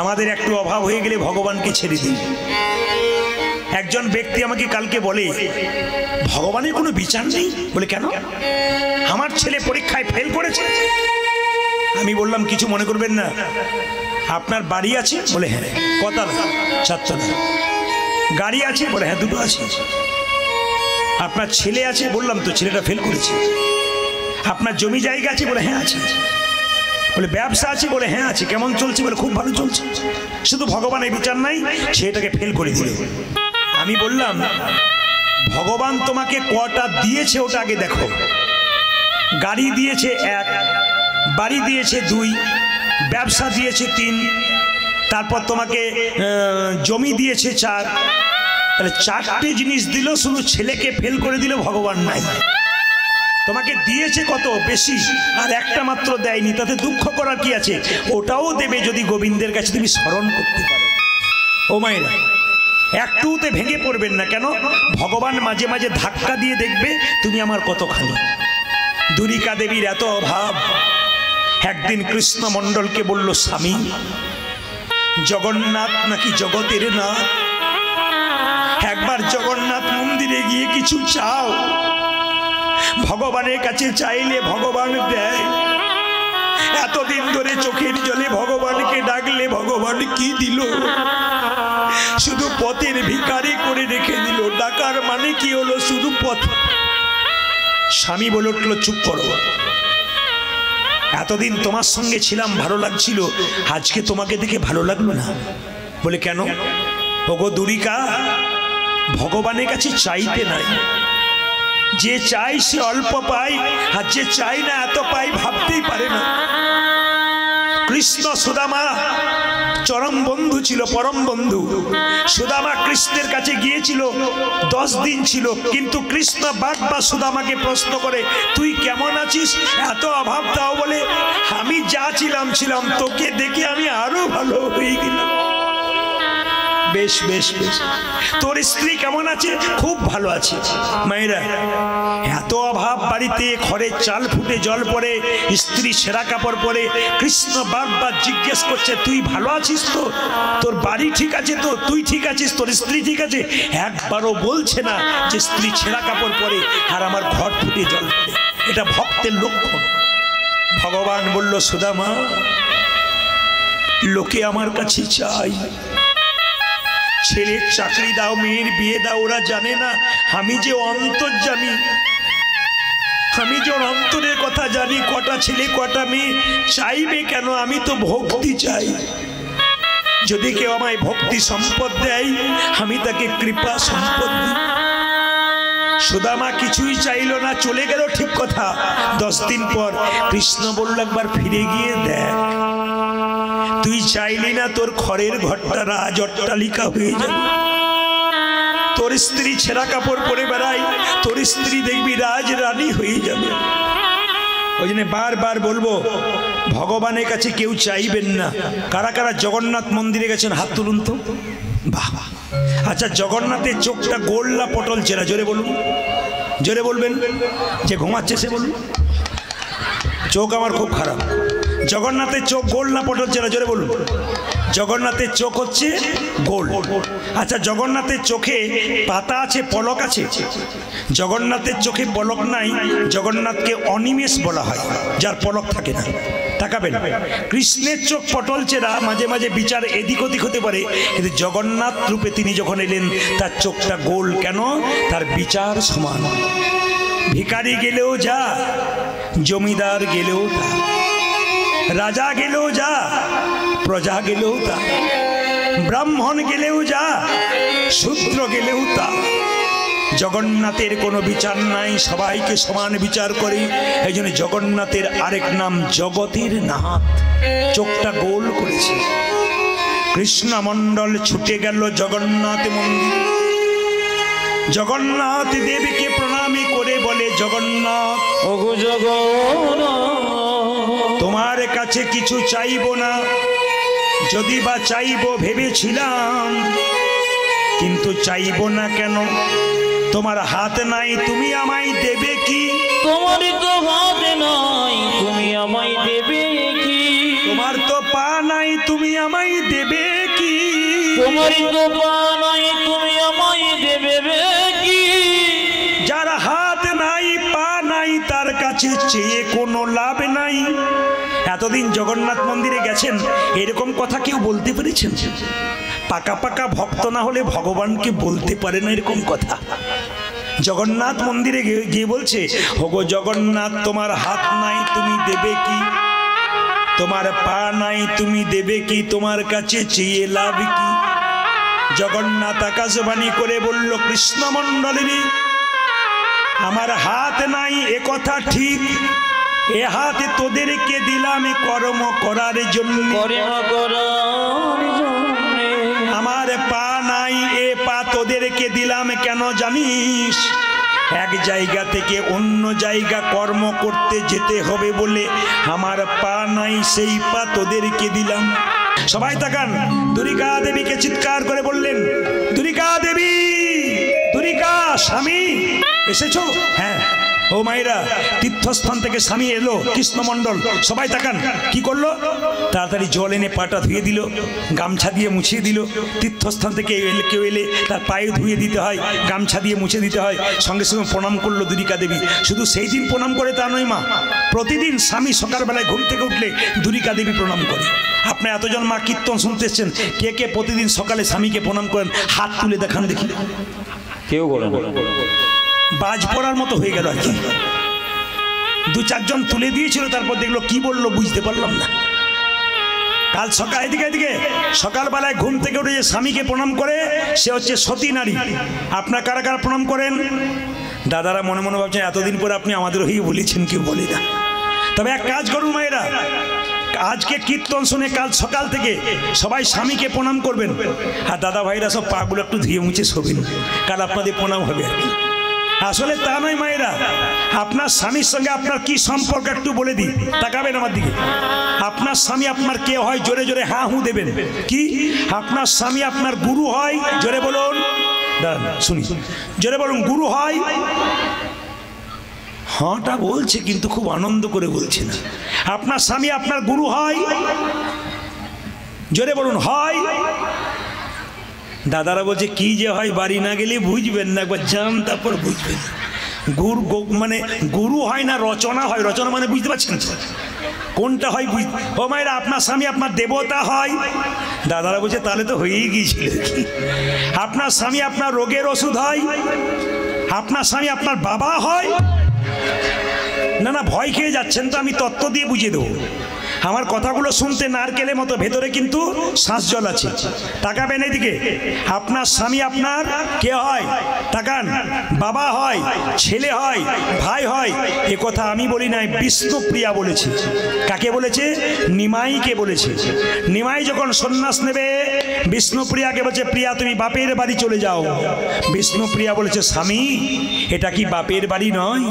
Speaker 1: আমাদের একটু অভাব হয়ে গেলে ভগবানকে ছেড়ে দিই। একজন ব্যক্তি আমাকে কালকে বলে, ভগবানের কোনো বিচার নেই? বলে কেন? আমার ছেলে পরীক্ষায় ফেল করেছে। আমি বললাম কিছু মনে করবেন না, আপনার বাড়ি আছে? বলে হ্যাঁ। কতলা? 4তলা। গাড়ি আছে? বলে হ্যাঁ 2টো আছে। আপনার ছেলে আছে? বললাম তো ছেলেটা ফেল করেছে। আপনার জমি জায়গা আছে? বলে হ্যাঁ আছে। বলে ব্যবসা আছে? বলে হ্যাঁ আছে। কেমন চলছে? বলে খুব ভালো চলছে। শুধু ভগবানের বিচার নাই, ছেলেটাকে ফেল করে দিল। আমি বললাম, ভগবান তোমাকে কটা দিয়েছে ওটা আগে দেখো। গাড়ি দিয়েছে 1, বাড়ি দিয়েছে 2, ব্যবসা দিয়েছে 3, তারপর তোমাকে জমি দিয়েছে 4। তাহলে 4টে জিনিস দিল, শুধু ছেলেকে ফেল করে দিল, ভগবান নাই। তোমাকে দিয়েছে কত বেশি, আর একটা মাত্র দেয়নি, তাতে দুঃখ করার কি আছে? ওটাও দেবে যদি গোবিন্দের কাছে তুমি স্মরণ করতে পারো। ও মায়েরা, একটুতে ভেঙে পড়বেন না। কেন? ভগবান মাঝে মাঝে ধাক্কা দিয়ে দেখবে তুমি আমার কতখানি। দুরিকা দেবীর এত অভাব, একদিন কৃষ্ণমণ্ডলকে বলল, স্বামী, জগন্নাথ নাকি জগতের নাথ, একবার জগন্নাথ মন্দিরে গিয়ে কিছু চাও। ভগবানের কাছে চাইলে ভগবান দেয়। এতদিন ধরে চোখের জলে ভগবানকে ডাকলে ভগবান কি দিল? শুধু পথের ভিখারি করে রেখে দিল। ডাকার মানে কি হলো? শুধু পথ। স্বামী বলে উঠল, চুপ করো। এতদিন তোমার সঙ্গে ছিলাম, ভালো লাগছিল, আজকে তোমাকে দেখে ভালো লাগলো না। বলে কেন? ওগো দুরিকা, ভগবানের কাছে চাইতে নাই। যে চাই সে অল্প পায়, আর যে চাই না এত পাই ভাবতেই পারে না। কৃষ্ণ সুদামা চরম বন্ধু ছিল, পরম বন্ধু। সুদামা কৃষ্ণের কাছে গিয়েছিল, 10 দিন ছিল, কিন্তু কৃষ্ণ বারবার সুদামাকে প্রশ্ন করে, তুই কেমন আছিস? এত অভাব দাও বলে আমি যা ছিলাম, তোকে দেখে আমি আরো ভালো হয়ে গেলাম। বেশ বেশ বেশ। তোর স্ত্রী কেমন আছে? খুব ভালো আছে। মায়েরা, এত অভাব বাড়িতে, ঘরের চাল ফুটে জল পড়ে, স্ত্রী ছেঁড়া কাপড় পরে, কৃষ্ণ বারবার জিজ্ঞেস করছে, তুই ভালো আছিস তো? তোর বাড়ি ঠিক আছে তো? তুই ঠিক আছিস? তোর স্ত্রী ঠিক আছে? একবারও বলছে না যে স্ত্রী ছেঁড়া কাপড় পরে আর আমার ঘর ফুটে জল পড়ে। এটা ভক্তের লক্ষণ। ভগবান বলল, সুদামা, লোকে আমার কাছে চাই, ছেলের চাকরি দাও, মেয়ের বিয়ে দাও, ওরা জানে না আমি যে অন্তর্যামী, আমি যে অন্তরের কথা জানি। কটা ছেলে কটা মেয়ে চাইবে কেন? আমি তো ভক্তি চাই। যদি কেউ আমায় ভক্তি সম্পদ দেয়, আমি তাকে কৃপা সম্পদ দিই। সুদামা কিছুই চাইল না, চলে গেল, ঠিক কথা। 10 দিন পর কৃষ্ণ বলল, একবার ফিরে গিয়ে দেখ। তুই চাইলি না তোর ঘরের ঘরটা রাজ অট্টালিকা হয়ে যাবে। তোর স্ত্রী ছেঁড়া কাপড় পরে বেড়াই, তোর স্ত্রী দেখবি রাজ রানী হয়ে যাবে। ওই জন্য বারবার বলবো, ভগবানের কাছে কেউ চাইবেন না। কারা কারা জগন্নাথ মন্দিরে গেছেন হাত তুলুন তো। বাহ। আচ্ছা, জগন্নাথের চোখটা গোল না পটল চেরা? জোরে বলুন। জোরে বলবেন। যে ঘুমাচ্ছে সে বলুন। চোখ আমার খুব খারাপ। জগন্নাথের চোখ গোল না পটল চেরা? জোরে বলুন। জগন্নাথের চোখ হচ্ছে গোল। আচ্ছা, জগন্নাথের চোখে পাতা আছে, পলক আছে? জগন্নাথের চোখে পলক নাই, জগন্নাথকে অনিমেষ বলা হয়, যার পলক থাকে না। তাকাবেন, কৃষ্ণের চোখ পটল চেরা, মাঝে মাঝে বিচার এদিক ওদিক হতে পারে, কিন্তু জগন্নাথ রূপে তিনি যখন এলেন তার চোখটা গোল। কেন? তার বিচার সমান। ভিখারি গেলেও যা, জমিদার গেলেও তা, রাজা গেলেও যা, প্রজা গেলেও তা, ব্রাহ্মণ গেলেও যা, শূদ্র গেলেও তা। জগন্নাথের কোনো বিচার নাই, সবাইকে সমান বিচার করে। এই জন্য জগন্নাথের আরেক নাম জগতের নাথ, চোখটা গোল করেছে। কৃষ্ণমণ্ডল ছুটে গেল জগন্নাথ মন্দির। জগন্নাথ দেবীকে প্রণামী করে বলে, জগন্নাথ,
Speaker 2: ওগো জগন্নাথ,
Speaker 1: তোমার কাছে কিছু চাইব না, যদি বা চাইব ভেবেছিলাম, কিন্তু চাইব না কেন? তোমার হাত নাই, তুমি আমায় দেবে কি?
Speaker 2: তোমার তো হাত নাই, তুমি আমায় দেবে কি?
Speaker 1: তোমার তো পা নাই, তুমি আমায় দেবে কি?
Speaker 2: তোমার তো পা নাই, তুমি আমায় দেবে কি?
Speaker 1: যার হাত নাই, পা নাই, তার কাছে চেয়ে কোনো লাভ নাই। এতদিন জগন্নাথ মন্দিরে গেছেন, এরকম কথা কেউ বলতে পেরেছেন? পাকা পাকা ভক্ত না হলে ভগবানকে বলতে পারে না এরকম কথা। জগন্নাথ মন্দিরে গিয়ে বলছে, ওগো জগন্নাথ, তোমার হাত নাই, তুমি দেবে কি? তোমার পা নাই, তুমি দেবে কি? তোমার কাছে চেয়ে লাভ কি? জগন্নাথ আকাশবাণী করে বলল, কৃষ্ণমণ্ডলী, আমার হাত নাই এ কথা ঠিক, এ হাতে তোদেরকে দিলাম কর্ম করার জন্য। আমার পা নাই, এ পা তোদেরকে দিলাম কেন জানিস? এক জায়গা থেকে অন্য জায়গা কর্ম করতে যেতে হবে বলে আমার পা নাই, সেই পা তোদেরকে দিলাম। সবাই তাকান, দুর্গা দেবীকে চিৎকার করে বললেন, দুর্গা দেবী, দুর্গা, স্বামী এসেছো? হ্যাঁ। ও মায়েরা, তীর্থস্থান থেকে স্বামী এলো কৃষ্ণমণ্ডল। সবাই তাকান, কি করলো? তাড়াতাড়ি জল এনে পাটা ধুয়ে দিল, গামছা দিয়ে মুছিয়ে দিল। তীর্থস্থান থেকে কেউ এলে তার পায়ে ধুয়ে দিতে হয়, গামছা দিয়ে মুছে দিতে হয়। সঙ্গে সঙ্গে প্রণাম করলো দুর্গা দেবী। শুধু সেই দিন প্রণাম করে তা নয় মা, প্রতিদিন স্বামী সকালবেলায় ঘুম থেকে উঠলে দুর্গা দেবী প্রণাম করে। আপনি এতজন মা কীর্তন শুনতে এসছেন, কে কে প্রতিদিন সকালে স্বামীকে প্রণাম করেন? হাত তুলে দেখান দেখি।
Speaker 2: কেউ করে না।
Speaker 1: বাজ পড়ার মতো হয়ে গেল আর কি। দু চারজন তুলে দিয়েছিল, তারপর দেখলো কি বললো বুঝতে পারলাম না। কাল সকাল এদিকে সকালবেলায় ঘুম থেকে উঠে যে স্বামীকে প্রণাম করে, সে হচ্ছে সতী নারী। আপনার কারা কারা প্রণাম করেন? দাদারা মনে মনে ভাবছেন এতদিন পরে আপনি আমাদের হয়ে বলেছেন, কেউ বলি না। তবে এক কাজ করুন মায়েরা, আজকে কীর্তন শুনে কাল সকাল থেকে সবাই স্বামীকে প্রণাম করবেন, আর দাদা ভাইরা সব পাগুলো একটু ধুয়ে মুছে শোবেন, কাল আপনাদের প্রণাম হবে আর কি। আসলে তা নয় মায়েরা, আপনার স্বামীর সঙ্গে আপনার কি সম্পর্ক একটু বলে দিই, তাকাবেন আমার দিকে। আপনার স্বামী আপনার কে হয়? জোরে জোরে হ্যাঁ হু দেবেন। কি? আপনার স্বামী আপনার গুরু হয়? জোরে বলুন, দাঁড়ান শুনি, জোরে বলুন, গুরু হয়? হ্যাঁটা বলছে কিন্তু খুব আনন্দ করে বলছে না। আপনার স্বামী আপনার গুরু হয়? জোরে বলুন, হয়? দাদারা বলছে কি যে হয় বাড়ি না গেলে বুঝবেন না, একবার যান তারপর বুঝবেন। মানে গুরু হয় না রচনা হয়? রচনা মানে বুঝতে পারছেন কোনটা হয়? ও মায়েরা, আপনার স্বামী আপনার দেবতা হয়? দাদারা বলছে তাহলে তো হয়েই গিয়েছিল। আপনার স্বামী আপনার রোগের ওষুধ হয়? আপনার স্বামী আপনার বাবা হয়? না না, ভয় খেয়ে যাচ্ছেন তো, আমি তত্ত্ব দিয়ে বুঝিয়ে দেবো। আমার কথাগুলো শুনতে নারকেলের মতো, ভেতরে কিন্তু শ্বাস জল আছে। তাকাবেন এদিকে, আপনার স্বামী আপনার কে হয়? তাকান, বাবা হয়, ছেলে হয়, ভাই হয়। এ কথা আমি বলি নাই, বিষ্ণুপ্রিয়া বলেছে। কাকে বলেছে? নিমাইকে বলেছে। নিমাই যখন সন্ন্যাস নেবে, বিষ্ণুপ্রিয়াকে বলছে, প্রিয়া তুমি বাপের বাড়ি চলে যাও। বিষ্ণুপ্রিয়া বলেছে, স্বামী এটা কি বাপের বাড়ি নয়?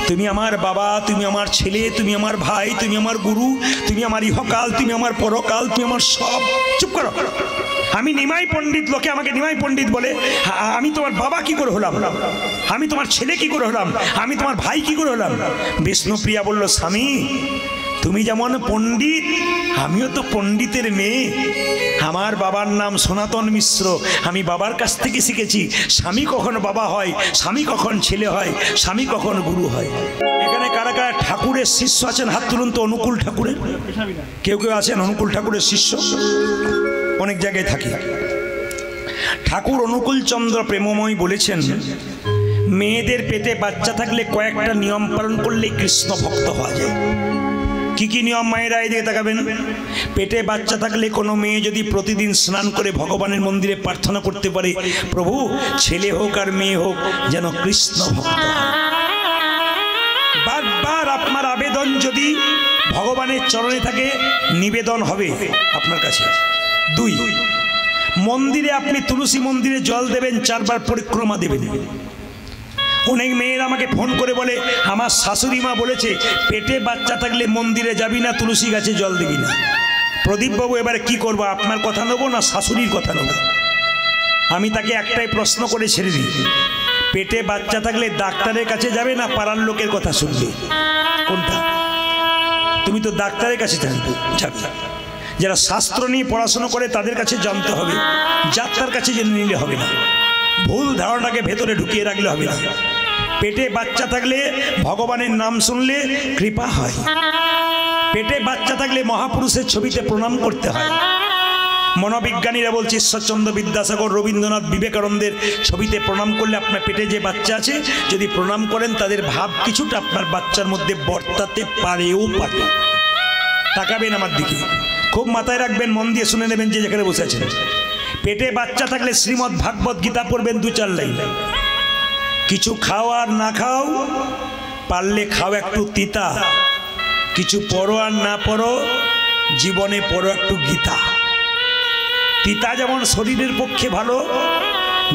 Speaker 1: তুমি আমার বাবা, তুমি আমার ছেলে, তুমি আমার ভাই, তুমি আমার গুরু, তুমি আমার ইহকাল, তুমি আমার পরকাল, তুমি আমার সব। চুপ করো। আমি নিমাই পণ্ডিত, লোকে আমাকে নিমাই পণ্ডিত বলে। আমি তোমার বাবা কি করে হলাম? আমি তোমার ছেলে কি করে হলাম? আমি তোমার ভাই কি করে হলাম? বিষ্ণুপ্রিয়া বলল, স্বামী তুমি যেমন পণ্ডিত, আমিও তো পণ্ডিতের মেয়ে। আমার বাবার নাম সনাতন মিশ্র, আমি বাবার কাছ থেকে শিখেছি স্বামী কখন বাবা হয়, স্বামী কখন ছেলে হয়, স্বামী কখন গুরু হয়। এখানে কারা কারা ঠাকুরের শিষ্য আছেন হাত তুলুন তো। অনুকূল ঠাকুরের কেউ কেউ আছেন অনুকূল ঠাকুরের শিষ্য? অনেক জায়গায় থাকি। ঠাকুর অনুকূল চন্দ্র প্রেমময় বলেছেন, মেয়েদের পেটে বাচ্চা থাকলে কয়েকটা নিয়ম পালন করলেই কৃষ্ণ ভক্ত হওয়া যায়। কি কি নিয়ম মায়েরা এদিকে তাকাবেন। পেটে বাচ্চা থাকলে কোনো মেয়ে যদি প্রতিদিন স্নান করে ভগবানের মন্দিরে প্রার্থনা করতে পারে, প্রভু ছেলে হোক আর মেয়ে হোক যেন কৃষ্ণ ভক্ত হয়। বারবার আপনার আবেদন যদি ভগবানের চরণে থাকে, নিবেদন হবে আপনার কাছে। 2, মন্দিরে আপনি তুলসী মন্দিরে জল দেবেন, 4 বার পরিক্রমা দেবেন। অনেক মেয়েরা আমাকে ফোন করে বলে, আমার শাশুড়ি মা বলেছে পেটে বাচ্চা থাকলে মন্দিরে যাবি না, তুলসী গাছে জল দিবি না। প্রদীপবাবু এবারে কি করবো, আপনার কথা নেবো না শাশুড়ির কথা নেবো? আমি তাকে একটাই প্রশ্ন করে ছেড়ে দিই, পেটে বাচ্চা থাকলে ডাক্তারের কাছে যাবে না পাড়ার লোকের কথা শুনবে? কোনটা? তুমি তো ডাক্তারের কাছে যাবে। যারা শাস্ত্র নিয়ে পড়াশোনা করে তাদের কাছে জানতে হবে, যাত্রার কাছে জেনে নিলে হবে না। ভুল ধারণাটাকে ভেতরে ঢুকিয়ে রাখলে হবে না। পেটে বাচ্চা থাকলে ভগবানের নাম শুনলে কৃপা হয়। পেটে বাচ্চা থাকলে মহাপুরুষের ছবিতে প্রণাম করতে হয়। মনোবিজ্ঞানীরা বলছে ঈশ্বরচন্দ্র বিদ্যাসাগর, রবীন্দ্রনাথ, বিবেকানন্দের ছবিতে প্রণাম করলে আপনার পেটে যে বাচ্চা আছে যদি প্রণাম করেন তাদের ভাব কিছুটা আপনার বাচ্চার মধ্যে বর্তাতে পারেও পারে। তাকাবেন আমার দিকে, খুব মাথায় রাখবেন, মন দিয়ে শুনে নেবেন যে যেখানে বসে আছেন। পেটে বাচ্চা থাকলে শ্রীমদ্ ভাগবত গীতা পড়বেন 2-4 লাইন। কিছু খাও আর না খাও, পারলে খাও একটু তিতা, কিছু পড়ো আর না পড়ো, জীবনে পড়ো একটু গীতা। তিতা যেমন শরীরের পক্ষে ভালো,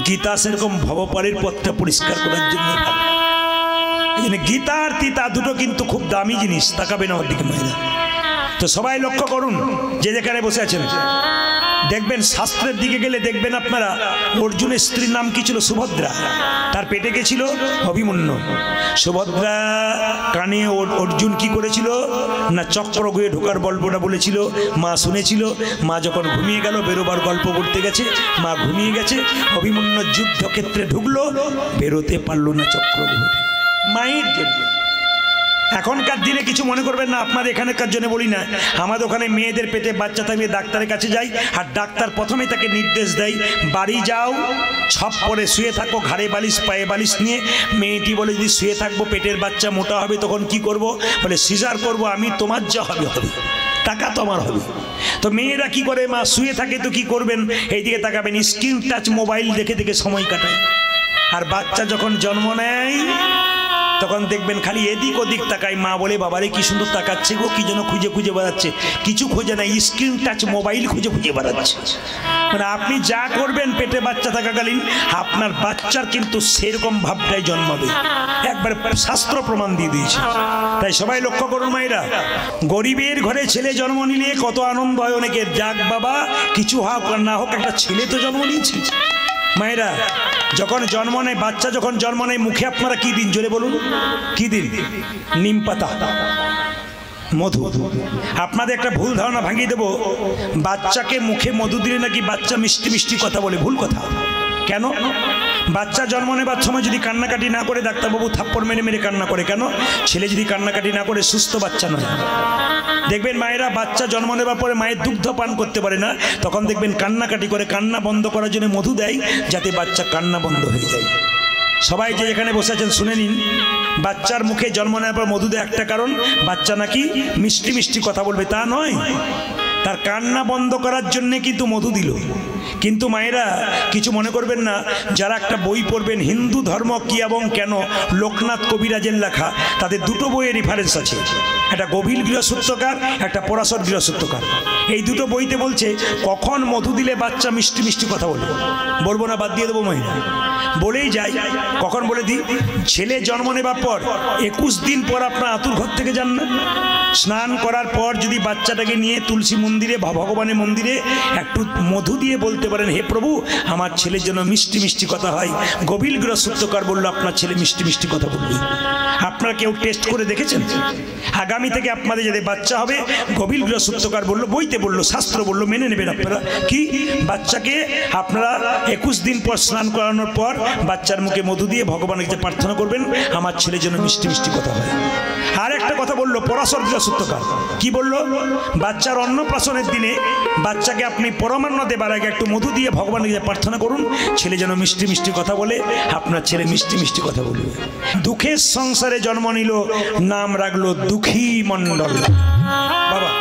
Speaker 1: গীতা সেরকম ভবপারের পথটা পরিষ্কার করার জন্য ভালো। এই জন্য গীতা আর তিতা দুটো কিন্তু খুব দামি জিনিস। তাকাবেন আমার দিকে মায়েরা। তো সবাই লক্ষ্য করুন যে যেখানে বসে আছেন, দেখবেন শাস্ত্রের দিকে গেলে দেখবেন আপনারা অর্জুনের স্ত্রীর নাম কি ছিল? সুভদ্রা। তার পেটে কে ছিল? অভিমন্যু। সুভদ্রা কানে অর্জুন কি করেছিল না চক্রগুয়ে ঢোকার গল্পটা বলেছিল, মা শুনেছিল। মা যখন ঘুমিয়ে গেল, বেরোবার গল্প করতে গেছে, মা ঘুমিয়ে গেছে, অভিমন্যু যুদ্ধক্ষেত্রে ঢুকলো, বেরোতে পারলো না চক্রগুয়ে, মায়ের জন্য। এখনকার দিনে কিছু মনে করবেন না, আপনাদের এখানকার জন্য বলি না, আমাদের ওখানে মেয়েদের পেটে বাচ্চা থাকলে ডাক্তারের কাছে যাই, আর ডাক্তার প্রথমে তাকে নির্দেশ দেয় বাড়ি যাও, ছপ পরে শুয়ে থাকো, ঘাড়ে বালিশ পায়ে বালিশ নিয়ে। মেয়েটি বলে যদি শুয়ে থাকবো পেটের বাচ্চা মোটা হবে তখন কি করব? বলে সিজার করব আমি, তোমার যা হবে হবে, টাকা তো আমার হবে। তো মেয়েরা কি করে? মা শুয়ে থাকে তো কি করবেন? এইদিকে তাকাবেন, স্ক্রিন টাচ মোবাইল দেখে দেখে সময় কাটায়। আর বাচ্চা যখন জন্ম নেয় তখন দেখবেন খালি এদিক ওদিক তাকায়। মা বলে বাবারে কি সুন্দর তাকাচ্ছে গো, কি যেন খুঁজে খুঁজে বেড়াচ্ছে। কিছু খোঁজে না, স্ক্রিন টাচ মোবাইল খুঁজে খুঁজে বেড়াচ্ছে। মানে আপনি যা করবেন পেটে বাচ্চা থাকাকালীন আপনার বাচ্চার কিন্তু সেরকম ভাবটাই জন্মাবে। একবার শাস্ত্র প্রমাণ দিয়ে দিয়েছে। তাই সবাই লক্ষ্য করুন মায়েরা, গরিবের ঘরে ছেলে জন্ম নিলে কত আনন্দ হয় অনেকের। যাক বাবা, কিছু হোক আর না হোক একটা ছেলে তো জন্ম নিয়েছে। মায়েরা যখন জন্ম নেয়, বাচ্চা যখন জন্ম নেয়, মুখে আপনারা কি দিন? জোরে বলুন, কি দিন? নিম পাতা, মধু। আপনাদের একটা ভুল ধারণা ভাঙিয়ে দেবো, বাচ্চাকে মুখে মধু দিলে নাকি বাচ্চা মিষ্টি মিষ্টি কথা বলে। ভুল কথা। কেন? বাচ্চা জন্ম নেবার সময় যদি কান্নাকাটি না করে ডাক্তারবাবু থাপ্পড় মেরে মেরে কান্না করে কেন? ছেলে যদি কান্নাকাটি না করে সুস্থ বাচ্চা নয়। দেখবেন মায়েরা বাচ্চা জন্ম নেবার পরে মায়ের দুগ্ধ পান করতে পারে না, তখন দেখবেন কান্নাকাটি করে। কান্না বন্ধ করার জন্য মধু দেয়, যাতে বাচ্চা কান্না বন্ধ হয়ে যায়। সবাই যে এখানে বসে আছেন শুনে নিন, বাচ্চার মুখে জন্ম নেওয়ার পর মধু দেয় একটা কারণ, বাচ্চা নাকি মিষ্টি মিষ্টি কথা বলবে তা নয়, তার কান্না বন্ধ করার জন্যে কিন্তু মধু দিল। কিন্তু মায়েরা কিছু মনে করবেন না, যারা একটা বই পড়বেন হিন্দু ধর্ম কি এবং কেন, লোকনাথ কবিরাজের লেখা, তাদের দুটো বইয়ের রেফারেন্স আছে, একটা গভীর গৃহসূত্রকার, একটা পরাশর গৃহসূত্রকার। এই দুটো বইতে বলছে কখন মধু দিলে বাচ্চা মিষ্টি মিষ্টি কথা বলবে। বলবো না, বাদ দিয়ে দেবো মায়েরা। বলেই যাই, কখন বলে দিই, ছেলে জন্ম নেবার পর 21 দিন পর আপনার আতুর ঘর থেকে যান না, স্নান করার পর যদি বাচ্চাটাকে নিয়ে তুলসী মন্দিরে বা ভগবানের মন্দিরে একটু মধু দিয়ে বলতে পারেন, হে প্রভু আমার ছেলের জন্য মিষ্টি মিষ্টি কথা হয়। গভীর সূত্রকার বললো আপনার ছেলে মিষ্টি মিষ্টি কথা বলবে। আপনারা কেউ টেস্ট করে দেখেছেন? আগামী থেকে আপনাদের যাদের বাচ্চা হবে, গভীর সূত্রকার বললো, বইতে বললো, শাস্ত্র বললো, মেনে নেবেন আপনারা। কি বাচ্চাকে আপনারা 21 দিন পর স্নান করানোর পর বাচ্চার মুখে মধু দিয়ে ভগবানের কাছে প্রার্থনা করবেন আমার ছেলের জন্য মিষ্টি মিষ্টি কথা হয়। আর একটা কথা বললো পরাশর সূত্রকার, কি বললো, বাচ্চার অন্নপ্রাশনের দিনে বাচ্চাকে আপনি পরমান্ন দেবার আগে একটু মধু দিয়ে ভগবানের কাছে প্রার্থনা করুন, ছেলে যেন মিষ্টি মিষ্টি কথা বলে, আপনার ছেলে মিষ্টি মিষ্টি কথা বলবে। দুঃখের সংসারে জন্ম নিল, নাম রাখলো দুঃখী মণ্ডল। বাবা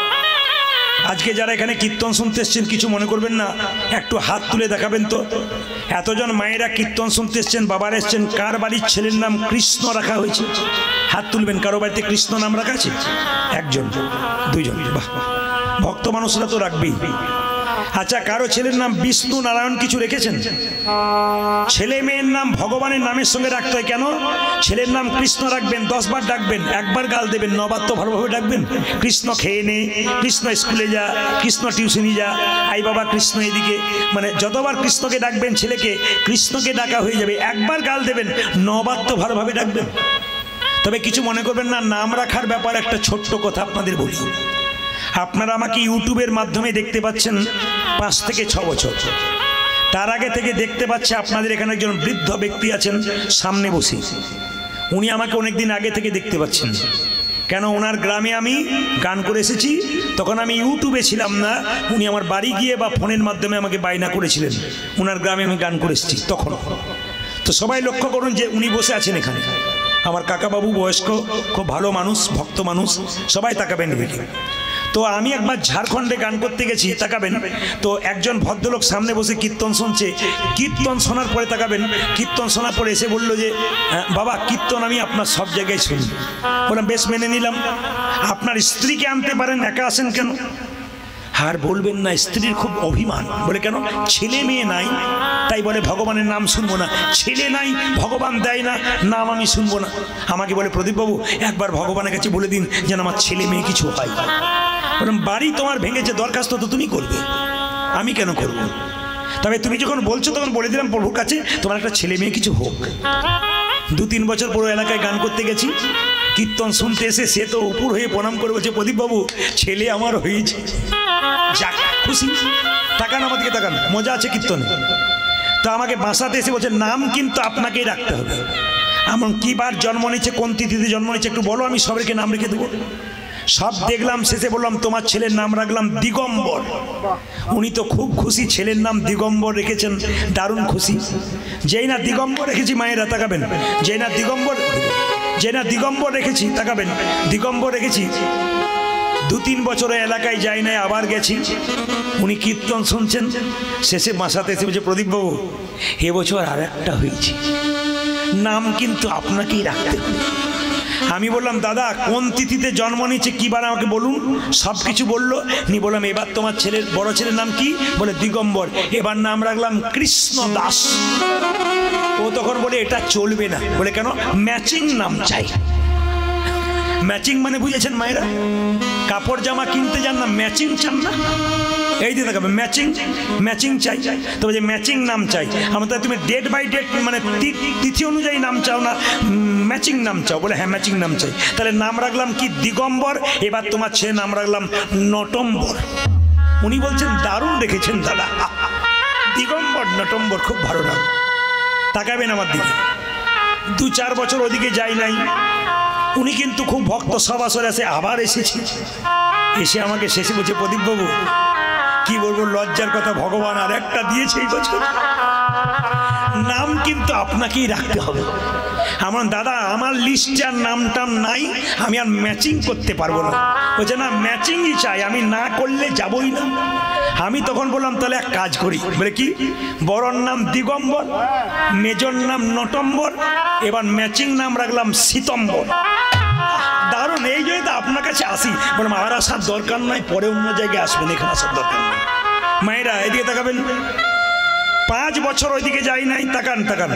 Speaker 1: আজকে যারা এখানে কীর্তন শুনতে এসছেন কিছু মনে করবেন না, একটু হাত তুলে দেখাবেন তো। এতজন মায়েরা কীর্তন শুনতে এসছেন, বাবার এসছেন, কার বাড়ির ছেলের নাম কৃষ্ণ রাখা হয়েছে? হাত তুলবেন। কারো বাড়িতে কৃষ্ণ নাম রাখা আছে? একজন, দুইজন, বাহ, ভক্ত মানুষরা তো রাখবেই। আচ্ছা, কারো ছেলের নাম বিষ্ণু নারায়ণ কিছু রেখেছেন? ছেলে মেয়ের নাম ভগবানের নামের সঙ্গে রাখতে হয়। কেন? ছেলের নাম কৃষ্ণ রাখবেন, 10 বার ডাকবেন, একবার গাল দেবেন, 9 বার তো ভালোভাবে ডাকবেন। কৃষ্ণ খেয়ে নে, কৃষ্ণ স্কুলে যা, কৃষ্ণ টিউশনি যা, আই বাবা কৃষ্ণ এদিকে, মানে যতবার কৃষ্ণকে ডাকবেন ছেলেকে, কৃষ্ণকে ডাকা হয়ে যাবে। একবার গাল দেবেন, 9 বার তো ভালোভাবে ডাকবেন। তবে কিছু মনে করবেন না, নাম রাখার ব্যাপার একটা ছোট্ট কথা আপনাদের বলি। আপনারা আমাকে ইউটিউবের মাধ্যমে দেখতে পাচ্ছেন 5 থেকে 6 বছর, তার আগে থেকে দেখতে পাচ্ছে আপনাদের এখানে একজন বৃদ্ধ ব্যক্তি আছেন সামনে বসে, উনি আমাকে অনেকদিন আগে থেকে দেখতে পাচ্ছেন। কেন? ওনার গ্রামে আমি গান করে এসেছি, তখন আমি ইউটিউবে ছিলাম না, উনি আমার বাড়ি গিয়ে বা ফোনের মাধ্যমে আমাকে বায়না করেছিলেন, ওনার গ্রামে আমি গান করে এসেছি তখন। তো সবাই লক্ষ্য করুন যে উনি বসে আছেন এখানে, আমার কাকাবাবু, বয়স্ক, খুব ভালো মানুষ, ভক্ত মানুষ, সবাই তাকাবেন এদিকে। তো আমি একবার ঝাড়খণ্ডে গান করতে গেছি, তাকাবেন, তো একজন ভদ্রলোক সামনে বসে কীর্তন শুনছে, কীর্তন শোনার পরে তাকাবেন, কীর্তন শোনার পরে এসে বললো যে বাবা কীর্তন আমি আপনার সব জায়গায় শুনি। বললাম বেশ, মেনে নিলাম। আপনার স্ত্রীকে আনতে পারেন, একা আসেন কেন? আর বলবেন না, স্ত্রীর খুব অভিমান। বলে কেন? ছেলে মেয়ে নাই, তাই বলে ভগবানের নাম শুনবো না। ছেলে নাই, ভগবান দেয় না, নাম আমি শুনবো না। আমাকে বলে প্রদীপবাবু একবার ভগবানের কাছে বলে দিন যেন আমার ছেলে মেয়ে কিছু হয়। বললাম বাড়ি তোমার ভেঙেছে, দরখাস্ত তো তুমি করবে, আমি কেন করব? তবে তুমি যখন বলছো তখন বলে দিলাম প্রভুর কাছে তোমার একটা ছেলে মেয়ে কিছু হোক। 2-3 বছর পুরো এলাকায় গান করতে গেছি, কীর্তন শুনতে এসে সে তো উপর হয়ে প্রণাম করে বলছে প্রদীপবাবু ছেলে আমার হয়েছে, যাক খুশি। তাকান আমার দিকে, তাকান, মজা আছে কীর্তনে। তো আমাকে বাসাতে এসে বলছে নাম কিন্তু আপনাকেই রাখতে হবে। এমন কি বার জন্ম নিচ্ছে, কোন তিথিতে জন্ম নিচ্ছে একটু বলো, আমি সবাইকে নাম রেখে দেবো। সব দেখলাম, শেষে বললাম তোমার ছেলের নাম রাখলাম দিগম্বর। উনি তো খুব খুশি, ছেলের নাম দিগম্বর রেখেছেন, দারুণ খুশি। যেই না দিগম্বর রেখেছি, মায়েরা তাকাবেন, যেই না দিগম্বর রেখেছি, তাকাবেন, দিগম্বর রেখেছি, 2-3 বছরে এলাকায় যাই নাই, আবার গেছি, উনি কীর্তন শুনছেন, শেষে বাসাতে এসে বলছে প্রদীপবাবু এবছর আর একটা হয়েছে, নাম কিন্তু আপনাকেই রাখতে হবে। আমি বললাম দাদা কোন তিথিতে জন্ম নিচ্ছে, কি বার আমাকে বলুন। সব কিছু বললো, নি বললাম এবার তোমার ছেলের, বড় ছেলের নাম কি? বলে দিগম্বর, এবার নাম রাখলাম কৃষ্ণ দাস। ও তখন বলে এটা চলবে না। বলে কেন? ম্যাচিং নাম চাই। ম্যাচিং মানে বুঝেছেন মায়েরা, কাপড় জামা কিনতে যান না, ম্যাচিং চান না, এই দিয়ে দেখাবে ম্যাচিং চাই। তো বলছে ম্যাচিং নাম চাই। আমার তো তুমি ডেট বাই ডেট মানে তিথি অনুযায়ী নাম চাও না, ম্যাচিং নাম চাও। বলে হ্যাঁ ম্যাচিং নাম চাই। তাহলে নাম রাখলাম কি? দিগম্বর। এবার তোমার ছেলে নাম রাখলাম নটম্বর। উনি বলছেন দারুণ রেখেছেন দাদা, দিগম্বর নটম্বর, খুব ভালো নাম। তাকাবেন আমার দিকে, 2-4 বছর ওদিকে যাই নাই, উনি কিন্তু খুব ভক্ত, সব আসরে আসে, আবার এসেছি, এসে আমাকে শেষে বলছে প্রদীপবাবু কি বলবো, লজ্জার কথা, ভগবান আর একটা দিয়েছে এই বছর, নাম কিন্তু আপনাকেই রাখতে হবে। আমার দাদা আমার লিস্টে আর নামটাম নাই, আমি আর ম্যাচিং করতে পারবো না। বলছে না ম্যাচিংই চাই, আমি না করলে যাবই না। আমি তখন বললাম তাহলে এক কাজ করি। বলে কি? বড়র নাম দিগম্বর, মেজর নাম নটম্বর, এবার ম্যাচিং নাম রাখলাম শীতম্বর। দারুণ, এই জন্য তো আপনার কাছে আসি। বললাম আর আসার দরকার নাই, পরে অন্য জায়গায় আসবেন, এখানে আসার দরকার নেই। মায়েরা এদিকে তাকাবেন, 5 বছর ওইদিকে যাই নাই, তাকান তাকান,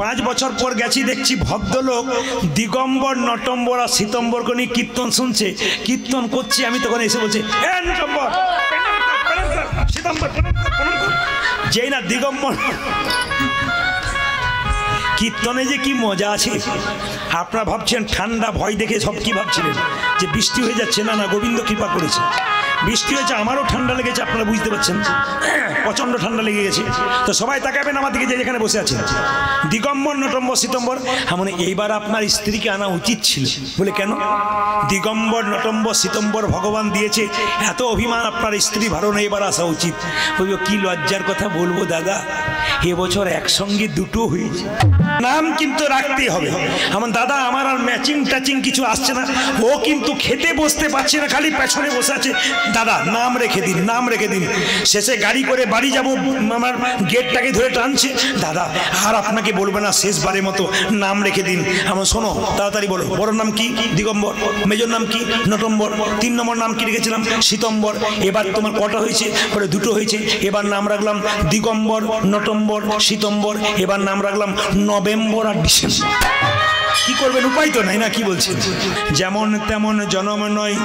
Speaker 1: 5 বছর পর গেছি, দেখছি ভদ্রলোক দিগম্বর নটম্বর আর শীতম্বরকে নিয়ে কীর্তন শুনছে, কীর্তন করছি, আমি তখন এসে বলছি এ নটম্বর শীতম্বর যেই না দিগম্বর। কীর্তনে যে কি মজা আছে, আপনারা ভাবছেন ঠান্ডা ভয় দেখে সব কি ভাবছিলেন যে বৃষ্টি হয়ে যাচ্ছে, না না, গোবিন্দ কৃপা করেছে, বৃষ্টি হয়েছে, আমারও ঠান্ডা লেগেছে, আপনারা বুঝতে পারছেন, প্রচণ্ড ঠান্ডা লেগে গেছে। তো সবাই তাকাবেন আমার দিকে, যে যেখানে বসে আছেন, দিগম্বর নটম্বর শীতম্বর। মানে এইবার আপনার স্ত্রীকে আনা উচিত ছিল। বলে কেন? দিগম্বর নটম্বর শীতম্বর ভগবান দিয়েছে, এত অভিমান আপনার স্ত্রী ভালো না, এবার আসা উচিত। বলবো কি লজ্জার কথা বলবো দাদা, এবছর একসঙ্গে দুটো হয়েছে, নাম কিন্তু রাখতেই হবে। আমার দাদা আমার আর ম্যাচিং ট্যাচিং কিছু আসছে না, ও কিন্তু খেতে বসতে পারছে না, খালি পেছনে বসে আছে, দাদা নাম রেখে দিন, নাম রেখে দিন। শেষে গাড়ি করে বাড়ি যাব, আমার গেটটাকে ধরে টানছে, দাদা আর আপনাকে বলবে না, শেষবারের মতো নাম রেখে দিন। আমার শোনো তাড়াতাড়ি বলো, বড় নাম কি? দিগম্বর। মেজর নাম কি? নটম্বর। 3 নম্বর নাম কি রেখেছিলাম? শীতম্বর। এবার তোমার কটা হয়েছে? বলে দুটো হয়েছে। এবার নাম রাখলাম দিগম্বর নটম্বর শীতম্বর, এবার নাম রাখলাম নভেম্বর আর ডিসেম্বর। কি করবেন, উপায় তো নাই না, কি বলছেন? যেমন তেমন জনম নয়,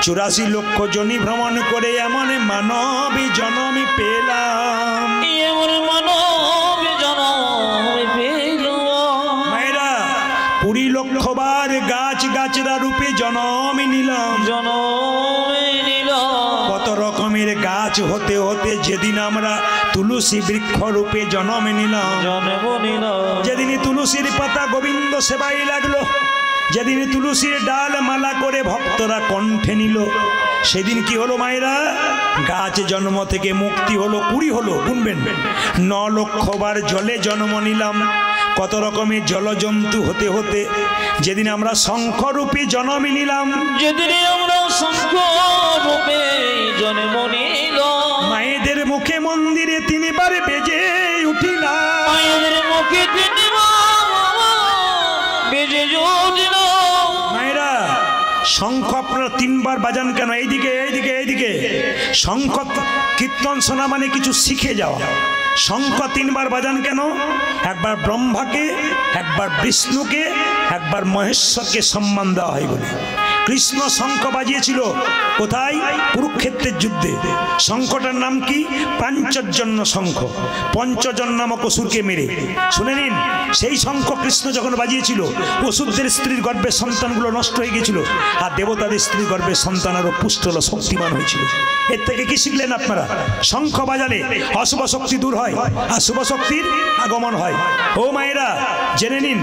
Speaker 1: 84 লক্ষ জনি ভ্রমণ করে এমন মানবী জনম পেলাম।
Speaker 2: এমন মানব জনম পেলাম।
Speaker 1: মায়েরা 20 লক্ষ বার গাছ গাছরা রূপে জনম নিলাম,
Speaker 2: জনম নিলাম।
Speaker 1: কত রকমের গাছ হতে হতে যেদিন আমরা তুলসী বৃক্ষ রূপে জনম নিলাম,
Speaker 2: জন্ম নিলাম।
Speaker 1: যেদিনই তুলসীর পাতা গোবিন্দ সেবাই লাগলো, যেদিন তুলসীর ডাল মালা করে ভক্তরা কণ্ঠে নিল, সেদিন কি হলো মায়েরা? গাছ জন্ম থেকে মুক্তি হলো, 20 হলো, গুনবেন। 9 লক্ষ বার জলে জন্ম নিলাম, কত রকমের জলজন্তু হতে হতে যেদিন আমরা শঙ্খরূপী জন্ম নিলাম,
Speaker 2: যেদিন আমরা শঙ্খ রূপে জন্ম নিলাম।
Speaker 1: মায়েদের মুখে মন্দিরে 3 বার বেজে উঠিলাম,
Speaker 2: মায়েদের মুখে 3 বার বেজে উঠিল।
Speaker 1: মায়েরা শঙ্খ আপনারা 3 বার বাজান কেন? এইদিকে এইদিকে এইদিকে। শঙ্খ কীর্তন শোনা মানে কিছু শিখে যাওয়া। শঙ্খ 3 বার বাজান কেন? একবার ব্রহ্মাকে, একবার বিষ্ণুকে, একবার মহেশ্বরকে সম্মান দেওয়া হয় বলে। কৃষ্ণ শঙ্খ বাজিয়েছিল কোথায়? কুরুক্ষেত্রের যুদ্ধে। শঙ্খটার নাম কি? পাঞ্চজন্য শঙ্খ, পঞ্চজন নামক অসুরকে মেরে। শুনে নিন, সেই শঙ্খ কৃষ্ণ যখন বাজিয়েছিল, অসুরদের স্ত্রীর গর্ভের সন্তানগুলো নষ্ট হয়ে গেছিল, আর দেবতাদের স্ত্রীর গর্ভের সন্তান আরো পুষ্ট হলো, শক্তিমান হয়েছিল। এর থেকে কি শিখলেন আপনারা? শঙ্খ বাজালে অশুভ শক্তি দূর হয় আর শুভ শক্তির আগমন হয়। ও মায়েরা জেনে নিন,